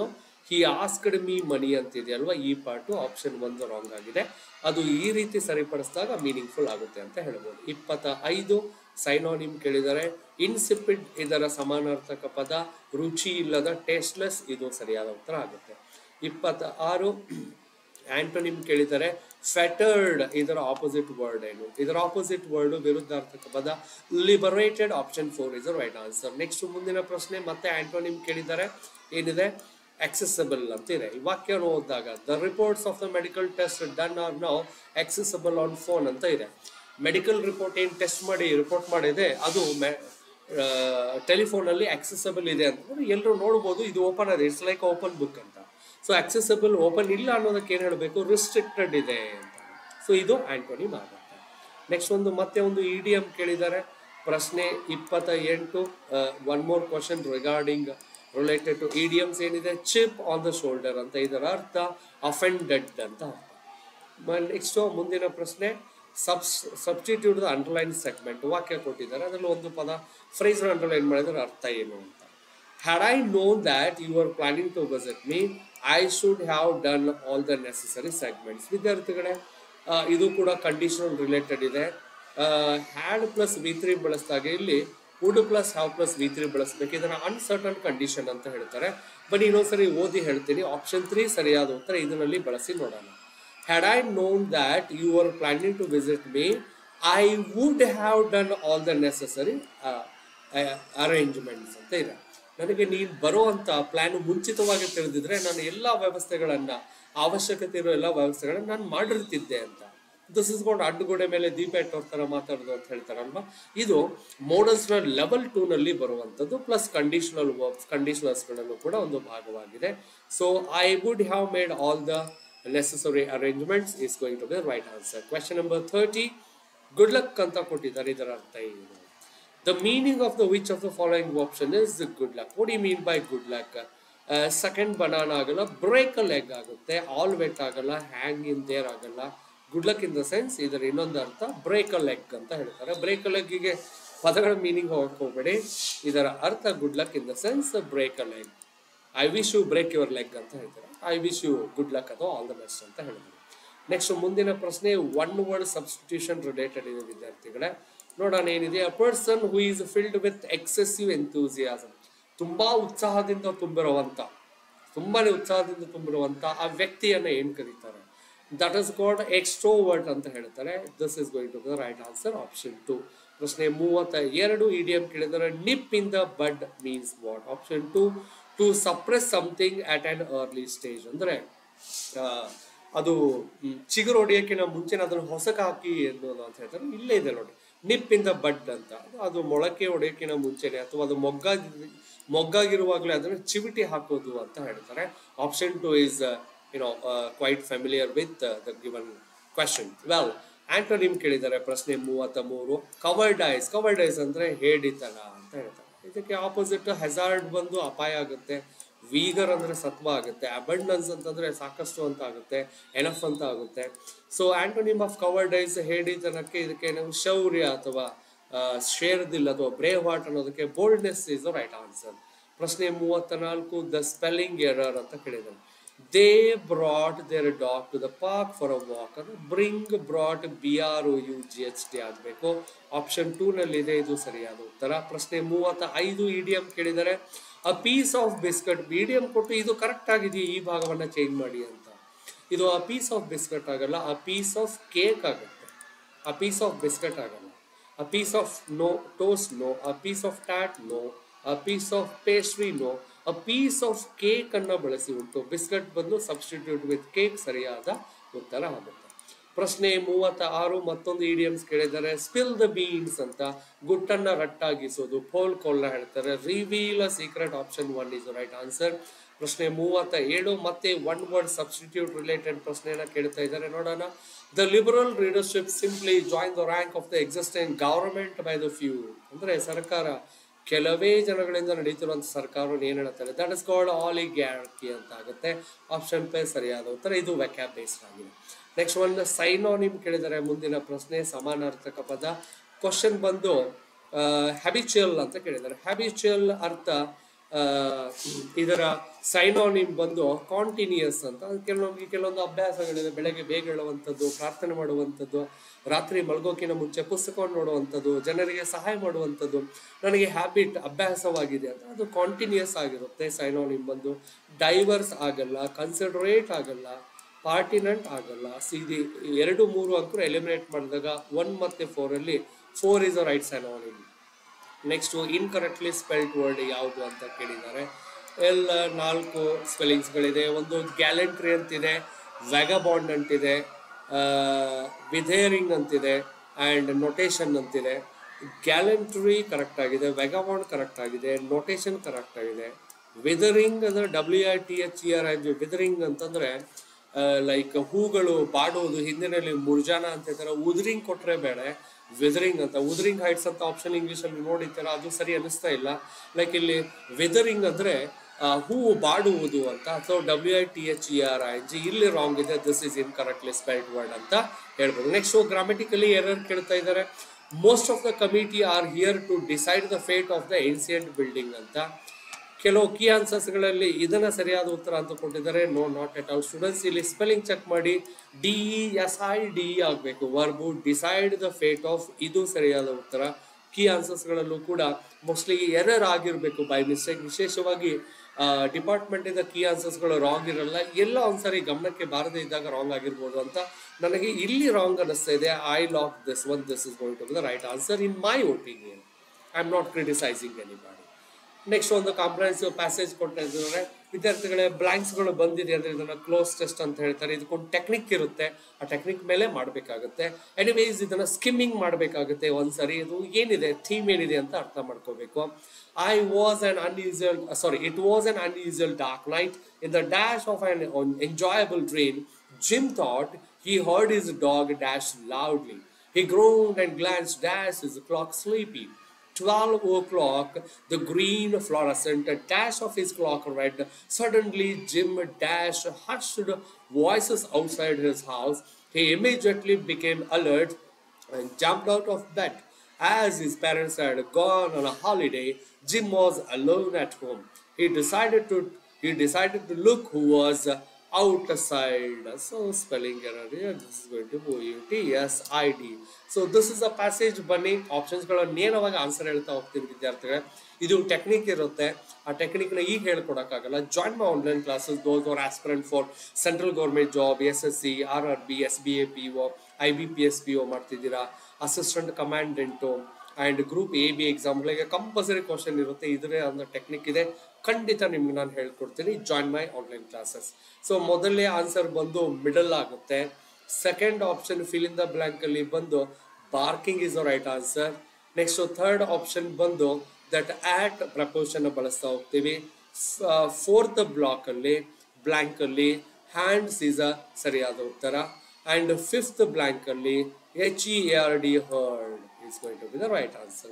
he asked me money ಅಂತಿದೆ ಅಲ್ವಾ, ಈ ಪಾರ್ಟು ಆಪ್ಷನ್ 1 ರಾಂಗ್ ಆಗಿದೆ. ಅದು ಈ ರೀತಿ ಸರಿಪಡಿಸಿದಾಗ ಮೀನಿಂಗ್ಫುಲ್ ಆಗುತ್ತೆ ಅಂತ ಹೇಳ್ಬೋದು. 25, ಸೈನೋನಿಮ್ ಕೇಳಿದರೆ. ಇನ್ಸಿಪಿಡ್ ಇದರ ಸಮಾನಾರ್ಥಕ ಪದ ರುಚಿ ಇಲ್ಲದ, ಟೇಸ್ಟ್ಲೆಸ್, ಇದು ಸರಿಯಾದ ಉತ್ತರ ಆಗುತ್ತೆ. 26, ಆಂಟೋನಿಮ್ ಕೇಳಿದರೆ. ಫೆಟರ್ಡ್ ಇದರ ಆಪೋಸಿಟ್ ವರ್ಡ್ ಏನು? ಇದರ ಆಪೋಸಿಟ್ ವರ್ಡ್ ವಿರುದ್ಧಾರ್ಥಕ ಪದ liberated. Option 4 is the right answer. Next ಮುಂದಿನ ಪ್ರಶ್ನೆ, ಮತ್ತೆ ಆಂಟೋನಿಮ್ ಕೇಳಿದರೆ. ಏನಿದೆ? accessible ಅಂತ ಇದೆ. ಈ ವಾಕ್ಯವನ್ನು ಓದಿದಾಗ the reports of the medical test done are now accessible on phone ಅಂತ ಇದೆ. ಮೆಡಿಕಲ್ ರಿಪೋರ್ಟ್ ಏನು ಟೆಸ್ಟ್ ಮಾಡಿ ರಿಪೋರ್ಟ್ ಮಾಡಿದೆ ಅದು ಟೆಲಿಫೋನಲ್ಲಿ accessible ಇದೆ ಅಂತಂದ್ರೆ ಎಲ್ಲರೂ ನೋಡ್ಬೋದು. ಇದು ಓಪನ್ ಇದೆ, ಇಟ್ಸ್ ಲೈಕ್ ಓಪನ್ ಬುಕ್ ಅಂತ. ಸೊ accessible ಓಪನ್ ಇಲ್ಲ ಅನ್ನೋದಕ್ಕೆ ಏನು ಹೇಳಬೇಕು? ರಿಸ್ಟ್ರಿಕ್ಟೆಡ್ ಇದೆ ಅಂತ. ಸೊ ಇದು ಆಂಟೋನಿಮ್ ಆಗುತ್ತೆ. ನೆಕ್ಸ್ಟ್ ಮತ್ತೆ ಒಂದು ಇಡಿಯಂ ಕೇಳಿದ್ದಾರೆ. ಪ್ರಶ್ನೆ 28, one more question regarding related to idioms ಏನಿದೆ, ಚಿಪ್ ಆನ್ ದ ಶೋಲ್ಡರ್ ಅಂತ, ಇದರ ಅರ್ಥ ಅಫೆಂಡೆಡ್ ಅಂತ. ನೆಕ್ಸ್ಟ್ ಮುಂದಿನ ಪ್ರಶ್ನೆ, ಸಬ್ಸ್ಟಿಟ್ಯೂಟ್ ದ ಅಂಡರ್ಲೈನ್ ಸೆಗ್ಮೆಂಟ್, ವಾಕ್ಯ ಕೊಟ್ಟಿದ್ದಾರೆ, ಅದರಲ್ಲಿ ಒಂದು ಪದ ಫ್ರೇಸ್ ಅಂಡರ್ಲೈನ್ ಮಾಡಿದ್ರೆ ಅರ್ಥ ಏನು ಅಂತ. Had I known that you were planning to visit me, I should have done all the necessary segments. ವಿದ್ಯಾರ್ಥಿಗಳೇ, ಇದು ಕೂಡ ಕಂಡೀಷನಲ್ ರಿಲೇಟೆಡ್ ಇದೆ. ಹ್ಯಾಡ್ ಪ್ಲಸ್ V3 ಬಳಸಿದಾಗ ಇಲ್ಲಿ wood plus have plus V3 ಬಳಸಬೇಕು. ಇದನ್ನ ಅನ್ಸರ್ಟನ್ ಕಂಡೀಷನ್ ಅಂತ ಹೇಳ್ತಾರೆ. ಬಟ್ ಇನ್ನೊಂದ್ಸರಿ ಓದಿ ಹೇಳ್ತೀನಿ. ಆಪ್ಷನ್ 3 ಸರಿಯಾದ ಉತ್ತರ. ಇದರಲ್ಲಿ ಬಳಸಿ ನೋಡೋಣ. Had I known that you were planning to visit me, I would have done all the necessary arrangements ಅಂತ ಇದೆ. ನನಗೆ ನೀನು ಬರುವಂತ ಪ್ಲಾನ್ ಮುಂಚಿತವಾಗಿ ತಿಳಿದಿದ್ರೆ ನಾನು ಎಲ್ಲ ವ್ಯವಸ್ಥೆಗಳನ್ನ, ಅವಶ್ಯಕತೆ ಇರೋ ಎಲ್ಲ ವ್ಯವಸ್ಥೆಗಳನ್ನ ನಾನು ಮಾಡಿರ್ತಿದ್ದೆ ಅಂತ. ದಿಸ್ ಇಸ್ ಕೊಂಡು ಅಡ್ಡಗೋಡೆ ಮೇಲೆ ದೀಪ ಇಟ್ಟೋರ್ ತರ ಮಾತಾಡೋದು ಅಂತ ಹೇಳ್ತಾರಲ್ವಾ. ಇದು ಮೋಡಲ್ಸ್ ನ ಲೆವೆಲ್ 2 ನಲ್ಲಿ ಬರುವಂತದ್ದು. ಪ್ಲಸ್ ಕಂಡೀಷನಲ್ ವರ್ಬ್ಸ್, ಕಂಡೀಷನಲ್ಸ್ ಗಳಲ್ಲೂ ಕೂಡ ಒಂದು ಭಾಗವಾಗಿದೆ. So I would have made all the necessary arrangements is going to be the right answer. Question number 30, good luck ಅಂತ ಕೊಟ್ಟಿದ್ದಾರೆ. ಇದರ ಅರ್ಥ ಏನು? The meaning of the which of the following option is good luck? What do you mean by good luck? Second banana ಆಗಲ್ಲ, break a leg ಆಗುತ್ತೆ, all wet ಆಗಲ್ಲ, hang in there ಆಗಲ್ಲ. good luck in the sense ಇದರ ಇನ್ನೊಂದು ಅರ್ಥ break a leg ಅಂತ ಹೇಳ್ತಾರೆ. break a leg ಗೆ ಪದಗಳ ಮೀನಿಂಗ್ ಹೋಗಕ್ಕೆ ಹೋಗಬೇಡಿ. ಇದರ ಅರ್ಥ good luck in the sense break a leg. I wish you break your leg ಅಂತ ಹೇಳ್ತಾರೆ. I wish you good luck ಅಥವಾ all the best ಅಂತ ಹೇಳಿದ್ರು. ನೆಕ್ಸ್ಟ್ ಮುಂದಿನ ಪ್ರಶ್ನೆ ಒನ್ ವರ್ಡ್ ಸಬ್ಸ್ಟಿಟ್ಯೂಷನ್ ರಿಲೇಟೆಡ್ ಇದೆ ವಿದ್ಯಾರ್ಥಿಗಳೇ. ನೋಡೋಣ ಏನಿದೆ. A person who is filled with excessive enthusiasm, ತುಂಬಾನೇ ಉತ್ಸಾಹದಿಂದ ತುಂಬಿರುವಂತ ಆ ವ್ಯಕ್ತಿಯನ್ನ ಏನ್ ಕರೀತಾರೆ? ದಟ್ ಇಸ್ ಕಾಲ್ಡ್ ಎಕ್ಸ್ಟ್ರೋವರ್ಟ್ ಅಂತ ಹೇಳ್ತಾರೆ. This is going to be the right answer, option 2. ಪ್ರಶ್ನೆ 32, ಇಡಿಯಂ ಕೇಳಿದರೆ nip in the bud means what? Option 2, to suppress something at an early stage, ಅಂದ್ರೆ ಅದು ಚಿಗುರು ಹೊಡೆಯಕ್ಕಿಂತ ಮುಂಚೆ ಅದನ್ನು ಹೊಸಕ ಹಾಕಿ ಎನ್ನುವುದು ಅಂತ ಹೇಳ್ತಾರೆ. ಇಲ್ಲೇ ಇದೆ ನೋಡಿ, ನಿಪ್ ಇನ್ ದ ಬಡ್ ಅಂತ. ಅದು ಮೊಳಕೆ ಹೊಡೆಯಕ್ಕಿಂತ ಮುಂಚೆನೆ ಅಥವಾ ಅದು ಮೊಗ್ಗಾಗಿರುವಾಗಲೇ ಅದನ್ನು ಚಿವಿಟಿ ಹಾಕೋದು ಅಂತ ಹೇಳ್ತಾರೆ. Option 2 is quite familiar with the given question. Well, antonym ಕೇಳಿದ್ದಾರೆ. ಪ್ರಶ್ನೆ 33, ಕವರ್ಡ್ ಐಸ್ ಅಂದ್ರೆ ಹೇಡಿತನ ಅಂತ ಹೇಳ್ತಾರೆ. ಇದಕ್ಕೆ ಆಪೋಸಿಟ್ ಹೆಜಾರ್ಡ್ ಬಂದು ಅಪಾಯ ಆಗುತ್ತೆ, ವೀಗರ್ ಅಂದ್ರೆ ಸತ್ವ ಆಗುತ್ತೆ, ಅಬಂಡನ್ಸ್ ಅಂತಂದ್ರೆ ಸಾಕಷ್ಟು ಅಂತ ಆಗುತ್ತೆ, ಎನಫ್ ಅಂತ ಆಗುತ್ತೆ. So antonym of coward is ಹೇಡಿತನಕ್ಕೆ ಇದಕ್ಕೆ ನಾವು ಶೌರ್ಯ ಅಥವಾ ಶೇರ್ದಿಲ್ ಅಥವಾ ಬ್ರೇವ್ ಹಾರ್ಟ್ ಅನ್ನೋದಕ್ಕೆ boldness is the right answer. ಪ್ರಶ್ನೆ 34, ದ ಸ್ಪೆಲ್ಲಿಂಗ್ ಎರರ್ ಅಂತ ಕೇಳಿದ್ದಾರೆ. They brought their dog to the park for a walk ಅಂದ್ರೆ ಬ್ರಿಂಗ್ ಬ್ರಾಟ್ BROUGHT ಆಗಬೇಕು. ಆಪ್ಷನ್ 2 ನಲ್ಲಿ ಇದೆ, ಇದು ಸರಿಯಾದ ಉತ್ತರ. ಪ್ರಶ್ನೆ 35, ಇಡಿಯಂ ಕೇಳಿದರೆ. A piece of biscuit, idiom ಕೊಟ್ಟು ಇದು ಕರೆಕ್ಟ್ ಆಗಿದೆಯಾ, ಈ ಭಾಗವನ್ನ ಚೇಂಜ್ ಮಾಡಿ ಅಂತ. ಇದು ಅ ಪೀಸ್ ಆಫ್ ಬಿಸ್ಕಟ್ ಆಗಲ್ಲ, ಅ ಪೀಸ್ ಆಫ್ ಕೇಕ್ ಆಗುತ್ತೆ. ಅ ಪೀಸ್ ಆಫ್ ಬಿಸ್ಕಟ್ ಆಗಲ್ಲ. A piece of no toast no, a piece of ಟಾಟ್ no, a piece of pastry no, a piece of cake ಅನ್ನ ಬಳಸಿ ಉಂಟು. ಬಿಸ್ಕಟ್ ಬಂದು ಸಬ್ಸ್ಟಿಟ್ಯೂಟ್ ವಿತ್ ಕೇಕ್ ಸರಿಯಾದ ಉತ್ತರ ಆಗುತ್ತೆ. ಪ್ರಶ್ನೆ 36, ಮತ್ತೊಂದು ಇಡಿಯಮ್ಸ್ ಕೇಳಿದ್ದಾರೆ. ಸ್ಪಿಲ್ ದ ಬೀನ್ಸ್ ಅಂತ, ಗುಟ್ಟನ್ನ ರಟ್ಟಾಗಿಸೋದು, ಪೋಲ್ ಕೋಲ್ನ ಹೇಳ್ತಾರೆ. Reveal a secret, option 1 is right answer. ಪ್ರಶ್ನೆ 37, ಮತ್ತೆ ಒನ್ ವರ್ಡ್ ಸಬ್ಸ್ಟಿಟ್ಯೂಟ್ ರಿಲೇಟೆಡ್ ಪ್ರಶ್ನೆಯನ್ನ ಕೇಳ್ತಾ ಇದ್ದಾರೆ. ನೋಡೋಣ. The liberal leadership simply join the rank of the existing government by the few ಅಂದ್ರೆ ಸರ್ಕಾರ ಕೆಲವೇ ಜನಗಳಿಂದ ನಡೀತಿರುವಂತ ಸರ್ಕಾರವನ್ನು ಏನ್ ಹೇಳ್ತಾರೆ? ದಟ್ ಇಸ್ ಕಾಲ್ಡ್ ಆಲಿಗ್ಯಾರ್ಕಿ ಅಂತ ಆಗುತ್ತೆ. ಆಪ್ಷನ್ 5 ಸರಿಯಾದ ಉತ್ತರ. ಇದು ವ್ಯಾಕ್ಯಾಬ್ ಬೇಸ್ಡ್ ಆಗಿದೆ. ನೆಕ್ಸ್ಟ್ ಒಂದು ಸೈನೋನಿಮ್ ಕೇಳಿದರೆ. ಮುಂದಿನ ಪ್ರಶ್ನೆ ಸಮಾನಾರ್ಥಕ ಪದ. ಕ್ವಶನ್ ಬಂದು ಹ್ಯಾಬಿಚುಯಲ್ ಅಂತ ಕೇಳಿದ್ದಾರೆ. ಹ್ಯಾಬಿಚುಯಲ್ ಅರ್ಥ ಇದರ ಸೈನೋನಿಮ್ ಬಂದು ಕಾಂಟಿನ್ಯೂಯಸ್ ಅಂತ. ಕೆಲವೊಂದು ಅಭ್ಯಾಸಗಳಿದೆ. ಬೆಳಗ್ಗೆ ಬೇಗ ಹೇಳುವಂಥದ್ದು, ಪ್ರಾರ್ಥನೆ ಮಾಡುವಂಥದ್ದು, ರಾತ್ರಿ ಮಲಗೋಕಿನ ಮುಂಚೆ ಪುಸ್ತಕವನ್ನು ನೋಡುವಂಥದ್ದು, ಜನರಿಗೆ ಸಹಾಯ ಮಾಡುವಂಥದ್ದು ನನಗೆ ಹ್ಯಾಬಿಟ್, ಅಭ್ಯಾಸವಾಗಿದೆ ಅಂತ. ಅದು ಕಾಂಟಿನ್ಯೂಯಸ್ ಆಗಿರುತ್ತೆ. ಸೈನೋನಿಮ್ ಬಂದು ಡೈವರ್ಸ್ ಆಗಲ್ಲ, ಕನ್ಸಿಡರೇಟ್ ಆಗಲ್ಲ, ಪಾರ್ಟಿನೆಂಟ್ ಆಗಲ್ಲ. ಸಿದಿ 2, 3 ಅಂಕರು ಎಲಿಮಿನೇಟ್ ಮಾಡಿದಾಗ 1 ಮತ್ತೆ 4 ಅಲ್ಲಿ 4 is a right synonym. Next incorrectly spelled word ಯಾವುದು ಅಂತ ಕೇಳಿದ್ದಾರೆ. ಎಲ್ಲ 4 ಸ್ಪೆಲ್ಲಿಂಗ್ಸ್ಗಳಿದೆ. ಒಂದು ಗ್ಯಾಲೆಂಟ್ರಿ ಅಂತಿದೆ, ವ್ಯಾಗಬಾಂಡ್ ಅಂತಿದೆ, ವಿಥೇರಿಂಗ್ ಅಂತಿದೆ, ಆ್ಯಂಡ್ ನೊಟೇಷನ್ ಅಂತಿದೆ. ಗ್ಯಾಲೆಂಟ್ರಿ ಕರೆಕ್ಟ್ ಆಗಿದೆ, ವ್ಯಾಗಬಾಂಡ್ ಕರೆಕ್ಟ್ ಆಗಿದೆ, ನೊಟೇಷನ್ ಕರೆಕ್ಟ್ ಆಗಿದೆ. ವಿದರಿಂಗ್ ಅಂದ್ರೆ WITHER, ವಿದರಿಂಗ್ ಅಂತಂದ್ರೆ ಲೈಕ್ ಹೂಗಳು ಬಾಡೋದು ಹಿಂದಿನಲ್ಲಿ ಮುರ್ಜಾನ ಅಂತ ಹೇಳ್ತಾರೆ. ಉದರಿಂಗ್ ಕೊಟ್ರೆ ಬೇಡ, ವೆದರಿಂಗ್ ಅಂತ. ಉದರಿಂಗ್ ಹೈಟ್ಸ್ ಅಂತ ಆಪ್ಷನ್ ಇಂಗ್ಲಿಷ್ ಅಲ್ಲಿ ನೋಡಿರ್ತೀರ, ಅದು ಸರಿ ಅನಿಸ್ತಾ ಇಲ್ಲ. ಲೈಕ್ ಇಲ್ಲಿ ವೆದರಿಂಗ್ ಅಂದ್ರೆ ಹೂವು ಬಾಡುವುದು ಅಂತ, ಅಥವಾ WITHERING ಇಲ್ಲಿ ರಾಂಗ್ ಇದೆ, this is incorrectly spelled word ಅಂತ ಹೇಳ್ಬೋದು. ನೆಕ್ಸ್ಟ್ ಗ್ರಾಮೆಟಿಕಲಿ ಎರರ್ ಕೇಳ್ತಾ ಇದ್ದಾರೆ. Most of the committee are here to decide the fate of the ancient building ಅಂತ. ಕೆಲವು ಕೀ ಆನ್ಸರ್ಸ್ಗಳಲ್ಲಿ ಇದನ್ನ ಸರಿಯಾದ ಉತ್ತರ ಅಂತ ಕೊಟ್ಟಿದ್ದಾರೆ. No, not at all students. ಇಲ್ಲಿ ಸ್ಪೆಲ್ಲಿಂಗ್ ಚೆಕ್ ಮಾಡಿ, DESIDE ಆಗಬೇಕು verb. Decide the fate of, ಇದು ಸರಿಯಾದ ಉತ್ತರ. ಕೀ ಆನ್ಸರ್ಸ್ಗಳಲ್ಲೂ ಕೂಡ ಮೋಸ್ಟ್ಲಿ ಎರರ್ ಆಗಿರಬೇಕು ಬೈ ಮಿಸ್ಟೇಕ್. ವಿಶೇಷವಾಗಿ ಡಿಪಾರ್ಟ್ಮೆಂಟ್ ಇಂದ ಕೀ ಆನ್ಸರ್ಸ್ಗಳು ರಾಂಗ್ ಇರಲ್ಲ, ಎಲ್ಲ ಒಂದ್ಸರಿ ಗಮನಕ್ಕೆ ಬಾರದೇ ಇದ್ದಾಗ ರಾಂಗ್ ಆಗಿರ್ಬೋದು ಅಂತ ನನಗೆ ಇಲ್ಲಿ ರಾಂಗ್ ಅನಿಸ್ತಾ ಇದೆ. I like this one, this is going to be the right answer in my opinion. I am not criticising anybody. Next ಒಂದು ಕಾಂಪ್ರಹೆನ್ಸಿವ್ ಪ್ಯಾಸೇಜ್ ಕೊಟ್ಟಿದ್ದಾರೆ ವಿದ್ಯಾರ್ಥಿಗಳೇ. ಬ್ಲಾಂಕ್ಸ್ಗಳು ಬಂದಿದೆ ಅಂದ್ರೆ ಇದನ್ನ ಕ್ಲೋಸ್ ಟೆಸ್ಟ್ ಅಂತ ಹೇಳ್ತಾರೆ. ಇದಕ್ಕೊಂದು ಟೆಕ್ನಿಕ್ ಇರುತ್ತೆ, ಆ ಟೆಕ್ನಿಕ್ ಮೇಲೆ ಮಾಡಬೇಕಾಗುತ್ತೆ. ಎನಿವೇಸ್ ಇದನ್ನ ಸ್ಕಿಮ್ಮಿಂಗ್ ಮಾಡಬೇಕಾಗುತ್ತೆ ಒಂದ್ಸರಿ. ಇದು ಏನಿದೆ, ಥೀಮ್ ಏನಿದೆ ಅಂತ ಅರ್ಥ ಮಾಡ್ಕೋಬೇಕು. It was an unusual dark night. In the dash of an enjoyable dream, Jim thought he heard his dog dash loudly. He groaned and glanced, dash his clock sleepy. 12 o'clock, the green fluorescent dash of his clock read. Suddenly, Jim dashed hushed voices outside his house. He immediately became alert and jumped out of bed. As his parents had gone on a holiday, Jim was alone at home. He decided to look who was outside. So spelling error here. This is going to OUTSID. So this is a passage. ಬನ್ನಿ ಆಪ್ಷನ್ಸ್ ಗಳ ನೇರವಾಗಿ ಆನ್ಸರ್ ಹೇಳ್ತಾ ಹೋಗ್ತೀನಿ ವಿದ್ಯಾರ್ಥಿಗಳೇ. ಇದು ಟೆಕ್ನಿಕ್ ಇರುತ್ತೆ, ಆ ಟೆಕ್ನಿಕ್ ನ ಈಗ ಹೇಳ್ಕೊಡಕ್ಕಾಗಲ್ಲ. Join my online classes. Those are aspirant for central government job, SSC, RRB, SBA PO, IBPS PO ಮಾಡ್ತಿದ್ದೀರಾ, assistant commandant and group AB ಎಕ್ಸಾಮ್ಗಳಿಗೆ ಕಂಪಲ್ಸರಿ ಕ್ವಶನ್ ಇರುತ್ತೆ. ಇದರೇ ಒಂದು ಟೆಕ್ನಿಕ್ ಇದೆ, ಖಂಡಿತ ನಿಮ್ಗೆ ನಾನು ಹೇಳ್ಕೊಡ್ತೀನಿ. Join my online classes. So ಮೊದಲನೇ ಆನ್ಸರ್ ಬಂದು ಮಿಡಲ್ ಆಗುತ್ತೆ. Second option fill in the blank ಅಲ್ಲಿ ಬಂದು barking is the right answer. Next third option ಬಂದು ದಟ್ ಆಟ್ ಪ್ರಪೋಷನ್ ಬಳಸ್ತಾ ಹೋಗ್ತೀವಿ. ಫೋರ್ತ್ ಬ್ಲಾಂಕ್ ಅಲ್ಲಿ ಹ್ಯಾಂಡ್ಸ್ ಇಸ್ ಅ ಸರಿಯಾದ ಉತ್ತರ. ಅಂಡ್ ಫಿಫ್ತ್ ಬ್ಲಾಂಕ್ ಅಲ್ಲಿ HEARD heard is going to be the right answer.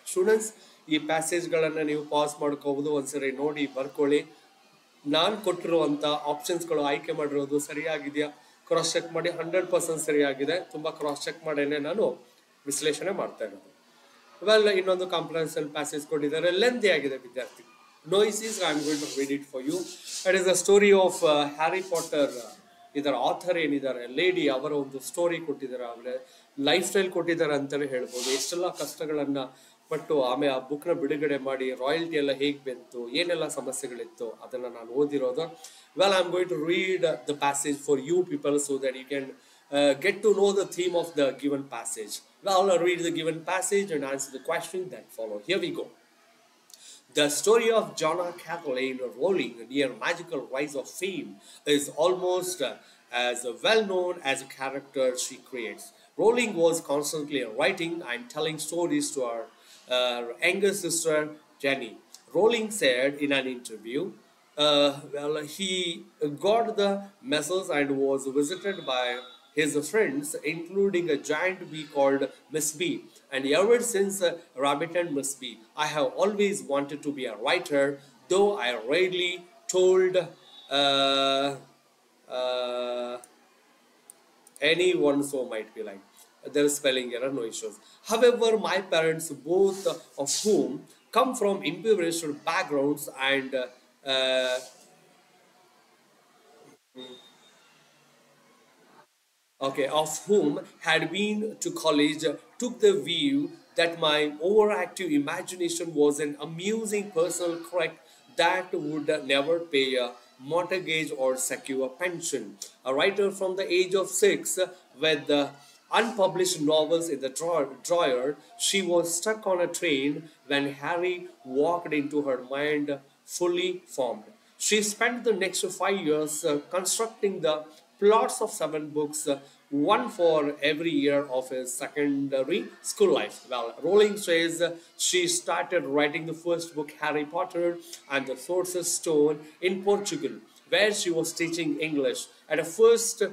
Students, ಈ ಪ್ಯಾಸೇಜ್ಗಳನ್ನು ನೀವು ಪಾಸ್ ಮಾಡ್ಕೋಬಹುದು, ಒಂದ್ಸರಿ ನೋಡಿ ಬರ್ಕೊಳ್ಳಿ. ನಾನು ಕೊಟ್ಟಿರುವಂತ ಆಪ್ಷನ್ಸ್ಗಳು ಆಯ್ಕೆ ಮಾಡಿರೋದು ಸರಿಯಾಗಿದೆಯಾ ಕ್ರಾಸ್ ಚೆಕ್ ಮಾಡಿ. 100% ಸರಿಯಾಗಿದೆ. ತುಂಬಾ ಕ್ರಾಸ್ ಚೆಕ್ ಮಾಡೇನೆ ನಾನು ವಿಶ್ಲೇಷಣೆ ಮಾಡ್ತಾ ಇರೋದು. ವೆಲ್, ಇನ್ನೊಂದು ಕಾಂಪ್ರಹೆನ್ಸಿವ್ ಪ್ಯಾಸೇಜ್ ಕೊಟ್ಟಿದ್ದಾರೆ, ಲೆಂದಿ ಆಗಿದೆ ವಿದ್ಯಾರ್ಥಿ. Noises, I am going to read it for you. It is the story of Harry Potter. ಇದರ ಆಥರ್ ಏನಿದ್ದಾರೆ ಲೇಡಿ, ಅವರ ಒಂದು ಸ್ಟೋರಿ ಕೊಟ್ಟಿದ್ದಾರೆ, ಅವರ ಲೈಫ್ ಸ್ಟೈಲ್ ಕೊಟ್ಟಿದ್ದಾರೆ ಅಂತಲೇ ಹೇಳ್ಬೋದು. ಎಷ್ಟೆಲ್ಲ ಕಷ್ಟಗಳನ್ನ ಪಟ್ಟು ಆಮೇಲೆ ಆ ಬುಕ್ನ ಬಿಡುಗಡೆ ಮಾಡಿ ರಾಯಲ್ಟಿ ಎಲ್ಲ ಹೇಗೆ ಬಂತು, ಏನೆಲ್ಲ ಸಮಸ್ಯೆಗಳಿತ್ತು, ಅದನ್ನ ನಾನು ಓದಿರೋದು. Well, I am going to read the passage for you people so that you can get to know the theme of the given passage. Well, I'll read the given passage and answer the question that follow. Here we go. The story of Joanna Kathleen Rowling, near magical rise of fame, is almost as well known as a character she creates. Rowling was constantly writing and telling stories to her younger sister Jenny. Rowling said in an interview, he got the message and was visited by his friends, including a giant bee called Miss B. And ever since Rabbit and Miss B, I have always wanted to be a writer, though I rarely told anyone, so might be like. There is spelling error, no issues. However, my parents, both of whom come from impoverished backgrounds and of whom had been to college, took the view that my overactive imagination was an amusing personal quirk that would never pay a mortgage or secure a pension. A writer from the age of 6 with the unpublished novels in the drawer, she was stuck on a train when Harry walked into her mind fully formed. She spent the next 5 years constructing the plots of 7 books, one for every year of his secondary school life. Well, Rowling says she started writing the first book, Harry Potter and the Sorcerer's Stone, in Portugal where she was teaching English. At first,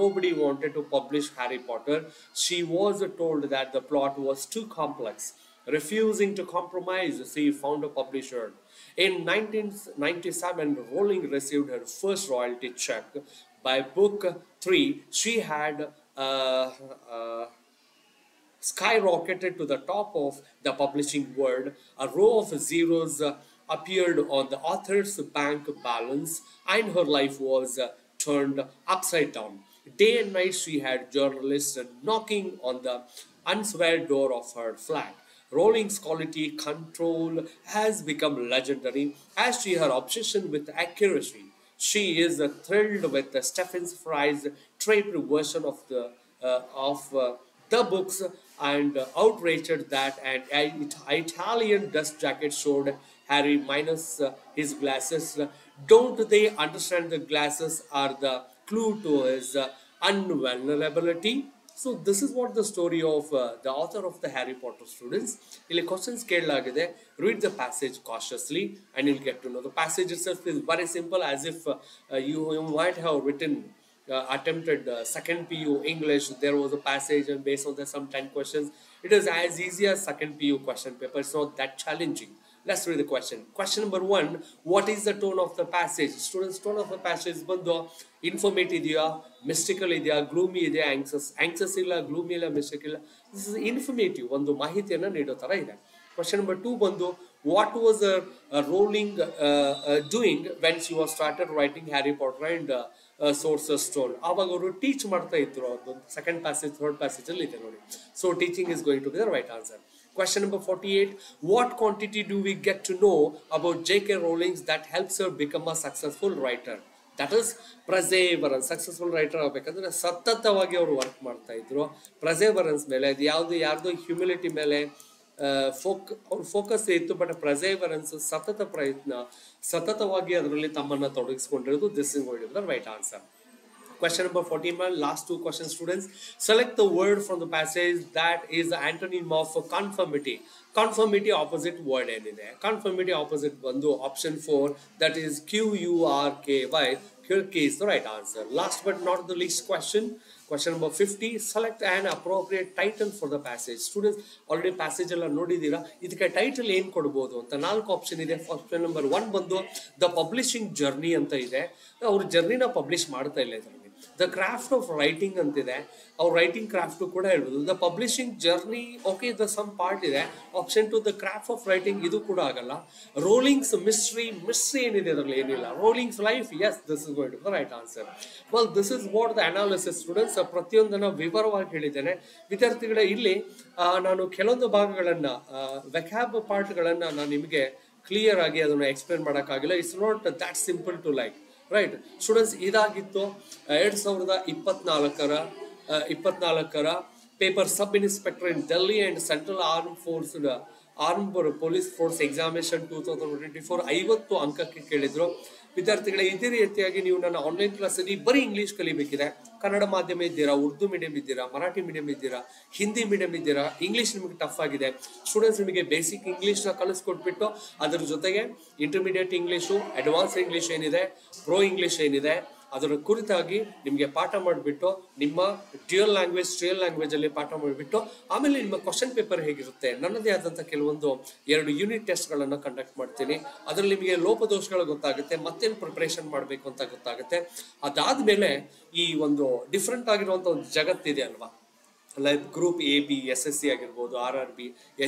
nobody wanted to publish Harry Potter. She was told that the plot was too complex. Refusing to compromise, she found a publisher. In 1997, Rowling received her first royalty check. By book 3, she had uh, skyrocketed to the top of the publishing world. A row of zeros appeared on the author's bank balance, and her life was turned upside down. Day and night, she had journalists knocking on the unswear door of her flat. Rowling's quality control has become legendary, as she her obsession with accuracy. She is thrilled with Stephen Fry's draped version of the books and outraged that an Italian dust jacket showed Harry minus his glasses. Don't they understand the glasses are the clue to his unvulnerability? So this is what the story of the author of the Harry Potter students. ಇಲ್ಲಿ questions ಕೇಳಲಾಗಿದೆ. Read the passage cautiously and you'll get to know. The passage itself is very simple, as if you might have written attempted second PU English. There was a passage and based on that some 10 questions. It is as easy as second PU question paper. It's not that challenging. Let's read the question. Question number 1. What is the tone of the passage? Students, tone of the passage ಬಂದು informative ಇದೆಯಾ, mystical ಇದೆಯಾ, gloomy ಇದೆಯಾ, anxious ಇಲ್ಲ, gloomy ಇಲ್ಲ, mystic ಇಲ್ಲ. This is informative, ಒಂದು ಮಾಹಿತಿಯನ್ನು ನೀಡೋ ತರ ಇದೆ. Question number 2 ಬಂದು what was Rowling doing when she was started writing Harry Potter and Sorcerer's Stone? ಆವಾಗ ಅವರು ಟೀಚ್ ಮಾಡ್ತಾ ಇದ್ರು. ಅದು ಸೆಕೆಂಡ್ ಪ್ಯಾಸೇಜ್ ಥರ್ಡ್ ಪ್ಯಾಸೇಜ್ ಅಲ್ಲಿ ಇದೆ ನೋಡಿ. So teaching is going to be the right answer. Question number 48. What quantity do we get to know about J.K. Rowling that helps her become a successful writer? That is perseverance. Successful writer ಆಗಬೇಕಂದ್ರೆ ಸತತವಾಗಿ ಅವರು ವರ್ಕ್ ಮಾಡ್ತಾ ಇದ್ರು. Perseverance ಮೇಲೆ ಅದು ಯಾರ್ದು ಹ್ಯೂಮಿಲಿಟಿ ಮೇಲೆ ಅವ್ರ ಫೋಕಸ್ ಇತ್ತು, ಬಟ್ perseverance ಸತತ ಪ್ರಯತ್ನ, ಸತತವಾಗಿ ಅದರಲ್ಲಿ ತಮ್ಮನ್ನ ತೊಡಗಿಸಿಕೊಂಡಿರೋದು. This is going to be the right answer. Question number 41, last two questions, students. Select the word from the passage that is the antonym of conformity. Conformity opposite word ಏನಿದೆ? Conformity opposite ಬಂದು option 4, that is QURKY. Kirky is the right answer. Last but not the least question. Question number 50. Select an appropriate title for the passage. Students, already passage ಎಲ್ಲ ನೋಡಿದೀರಾ. ಇದಕ್ಕೆ ಟೈಟಲ್ ಏನ್ ಕೊಡಬಹುದು ಅಂತ 4 ಆಪ್ಷನ್ ಇದೆ. ಆಪ್ಷನ್ ನಂಬರ್ 1 ಬಂದು ದ ಪಬ್ಲಿಷಿಂಗ್ ಜರ್ನಿ ಅಂತ ಇದೆ. ಅವ್ರ ಜರ್ನಿನ ಪಬ್ಲಿಷ್ ಮಾಡ್ತಾ ಇಲ್ಲ ಇದರಲ್ಲಿ. ದ ಕ್ರಾಫ್ಟ್ ಆಫ್ ರೈಟಿಂಗ್ ಅಂತಿದೆ, ಅವ್ರ ರೈಟಿಂಗ್ ಕ್ರಾಫ್ಟ್ ಕೂಡ ಹೇಳ್ಬೋದು. The publishing journey, okay, the some part ಇದೆ. Option 2 the craft of writing, ಇದು ಕೂಡ ಆಗಲ್ಲ. ರೋಲಿಂಗ್ಸ್ ಮಿಸ್ಟ್ರಿ ಏನಿದೆ ಅದರಲ್ಲಿ ಏನಿಲ್ಲ. Rowling's life, yes, this is going to the right answer. Well, this is what the analysis students. ಪ್ರತಿಯೊಂದನ್ನು ವಿವರವಾಗಿ ಹೇಳಿದ್ದೇನೆ ವಿದ್ಯಾರ್ಥಿಗಳೇ. ಇಲ್ಲಿ ನಾನು ಕೆಲವೊಂದು ಭಾಗಗಳನ್ನ ವೆಕ್ಯಾಬ್ ಪಾರ್ಟ್ಗಳನ್ನ ನಾನು ನಿಮಗೆ ಕ್ಲಿಯರ್ ಆಗಿ ಅದನ್ನು ಎಕ್ಸ್ಪ್ಲೇನ್ ಮಾಡೋಕ್ಕಾಗಿಲ್ಲ. It's not that simple to like, right students. ಇದಾಗಿತ್ತು 2024 paper sub inspector in Delhi and central arm police force examination 2024. 50 ಅಂಕಕ್ಕೆ ಕೇಳಿದ್ರು ವಿದ್ಯಾರ್ಥಿಗಳೇ. ಇದೇ ರೀತಿಯಾಗಿ ನೀವು ನನ್ನ ಆನ್ಲೈನ್ ಕ್ಲಾಸಲ್ಲಿ ಬರೀ ಇಂಗ್ಲಿಷ್ ಕಲಿಬೇಕಿದೆ. ಕನ್ನಡ ಮಾಧ್ಯಮ ಇದ್ದೀರಾ, ಉರ್ದು ಮೀಡಿಯಂ ಇದ್ದೀರಾ, ಮರಾಠಿ ಮೀಡಿಯಂ ಇದ್ದೀರಾ, ಹಿಂದಿ ಮೀಡಿಯಂ ಇದ್ದೀರಾ, ಇಂಗ್ಲಿಷ್ ನಿಮಗೆ ಟಫ್ ಆಗಿದೆ, ಸ್ಟೂಡೆಂಟ್ಸ್ ನಿಮಗೆ ಬೇಸಿಕ್ ಇಂಗ್ಲಿಷ್ನ ಕಲಿಸ್ಕೊಟ್ಬಿಟ್ಟು ಅದರ ಜೊತೆಗೆ ಇಂಟರ್ಮೀಡಿಯೇಟ್ ಇಂಗ್ಲೀಷು, ಅಡ್ವಾನ್ಸ್ ಇಂಗ್ಲಿಷ್ ಏನಿದೆ, ಪ್ರೋ ಇಂಗ್ಲಿಷ್ ಏನಿದೆ, ಅದರ ಕುರಿತಾಗಿ ನಿಮಗೆ ಪಾಠ ಮಾಡಿಬಿಟ್ಟು ನಿಮ್ಮ ಡ್ಯೂಯಲ್ ಲ್ಯಾಂಗ್ವೇಜ್ ಅಲ್ಲಿ ಪಾಠ ಮಾಡಿಬಿಟ್ಟು ಆಮೇಲೆ ನಿಮ್ಮ ಕ್ವಶನ್ ಪೇಪರ್ ಹೇಗಿರುತ್ತೆ, ನನ್ನದೇ ಆದಂಥ ಕೆಲವೊಂದು 2 ಯೂನಿಟ್ ಟೆಸ್ಟ್ಗಳನ್ನು ಕಂಡಕ್ಟ್ ಮಾಡ್ತೀನಿ. ಅದರಲ್ಲಿ ನಿಮಗೆ ಲೋಪದೋಷಗಳು ಗೊತ್ತಾಗುತ್ತೆ, ಮತ್ತೇನು ಪ್ರಿಪರೇಷನ್ ಮಾಡಬೇಕು ಅಂತ ಗೊತ್ತಾಗುತ್ತೆ. ಅದಾದ್ಮೇಲೆ ಈ ಒಂದು ಡಿಫ್ರೆಂಟ್ ಆಗಿರುವಂಥ ಒಂದು ಜಗತ್ತಿದೆ ಅಲ್ವಾ, ಲೈಕ್ ಗ್ರೂಪ್ AB, SSC ಆಗಿರ್ಬೋದು, RRB,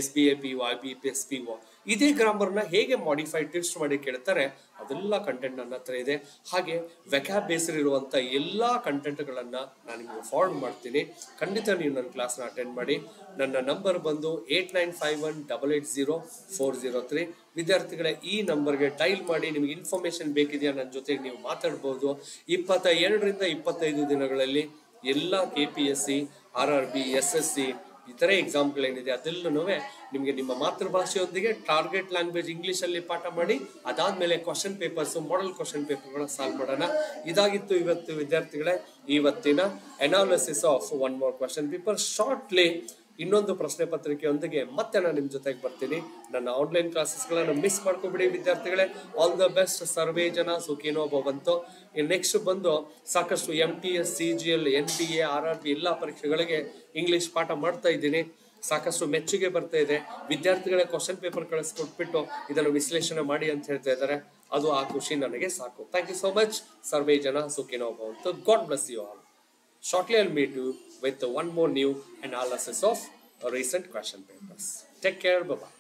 SBAP, YB, SPO, ಇದೇ ಗ್ರಾಮರ್ನ ಹೇಗೆ ಮಾಡಿಫೈಡ್ ಟೆಸ್ಟ್ ಮಾಡಿ ಕೇಳ್ತಾರೆ, ಅದೆಲ್ಲ ಕಂಟೆಂಟ್ ನನ್ನ ಹತ್ರ ಇದೆ. ಹಾಗೆ ವೆಕ್ಯಾಬ್ ಬೇಸ್ಡ್ ಇರುವಂಥ ಎಲ್ಲ ಕಂಟೆಂಟ್ಗಳನ್ನು ನಾನು ನಿಮಗೆ ಫಾರ್ವರ್ಡ್ ಮಾಡ್ತೀನಿ. ಖಂಡಿತ ನೀವು ನನ್ನ ಕ್ಲಾಸ್ನ ಅಟೆಂಡ್ ಮಾಡಿ. ನನ್ನ ನಂಬರ್ ಬಂದು 8951880403. ವಿದ್ಯಾರ್ಥಿಗಳೇ, ಈ ನಂಬರ್ಗೆ ಡೈಲ್ ಮಾಡಿ. ನಿಮಗೆ ಇನ್ಫಾರ್ಮೇಶನ್ ಬೇಕಿದೆಯಾ, ನನ್ನ ಜೊತೆಗೆ ನೀವು ಮಾತಾಡ್ಬೋದು. 22ರಿಂದ 25 ದಿನಗಳಲ್ಲಿ ಎಲ್ಲ KPSC, RRB, SSC ಇತರೆ ಎಕ್ಸಾಮ್ಗಳೇನಿದೆ ಅದೆಲ್ಲನೂ ನಿಮಗೆ ನಿಮ್ಮ ಮಾತೃಭಾಷೆಯೊಂದಿಗೆ ಟಾರ್ಗೆಟ್ ಲ್ಯಾಂಗ್ವೇಜ್ ಇಂಗ್ಲೀಷಲ್ಲಿ ಪಾಠ ಮಾಡಿ, ಅದಾದ್ಮೇಲೆ ಕ್ವಶನ್ ಪೇಪರ್ಸ್, ಮಾಡೆಲ್ ಕ್ವಶನ್ ಪೇಪರ್ಗಳನ್ನ ಸಾಲ್ವ್ ಮಾಡೋಣ. ಇದಾಗಿತ್ತು ಇವತ್ತು ವಿದ್ಯಾರ್ಥಿಗಳೇ ಇವತ್ತಿನ analysis of one more question paper. Shortly ಇನ್ನೊಂದು ಪ್ರಶ್ನೆ ಪತ್ರಿಕೆಯೊಂದಿಗೆ ಮತ್ತೆ ನಾನು ನಿಮ್ಮ ಜೊತೆಗೆ ಬರ್ತೀನಿ. ನನ್ನ ಆನ್ಲೈನ್ ಕ್ಲಾಸಸ್ಗಳನ್ನು ಮಿಸ್ ಮಾಡ್ಕೊಬಿಡಿ ವಿದ್ಯಾರ್ಥಿಗಳೇ. All the best. ಸರ್ವೇ ಜನ ಸುಖಿನೋ ಭವಂತು. ನೆಕ್ಸ್ಟ್ ಬಂದು ಸಾಕಷ್ಟು MTS, CGL, NTA, RRB ಎಲ್ಲ ಪರೀಕ್ಷೆಗಳಿಗೆ ಇಂಗ್ಲಿಷ್ ಪಾಠ ಮಾಡ್ತಾ ಇದ್ದೀನಿ. ಸಾಕಷ್ಟು ಮೆಚ್ಚುಗೆ ಬರ್ತಾ ಇದೆ. ವಿದ್ಯಾರ್ಥಿಗಳ ಕ್ವಶನ್ ಪೇಪರ್ ಕಳಿಸ್ಕೊಟ್ಬಿಟ್ಟು ಇದನ್ನು ವಿಶ್ಲೇಷಣೆ ಮಾಡಿ ಅಂತ ಹೇಳ್ತಾ ಇದ್ದಾರೆ. ಅದು ಆ ಖುಷಿ ನನಗೆ ಸಾಕು. Thank you so much. ಸರ್ವೇ ಜನ ಸುಖಿನೋ ಭವಂತು. God bless you all. Shortly I'll meet you with one more new analysis of recent question papers. Take care. Bye bye.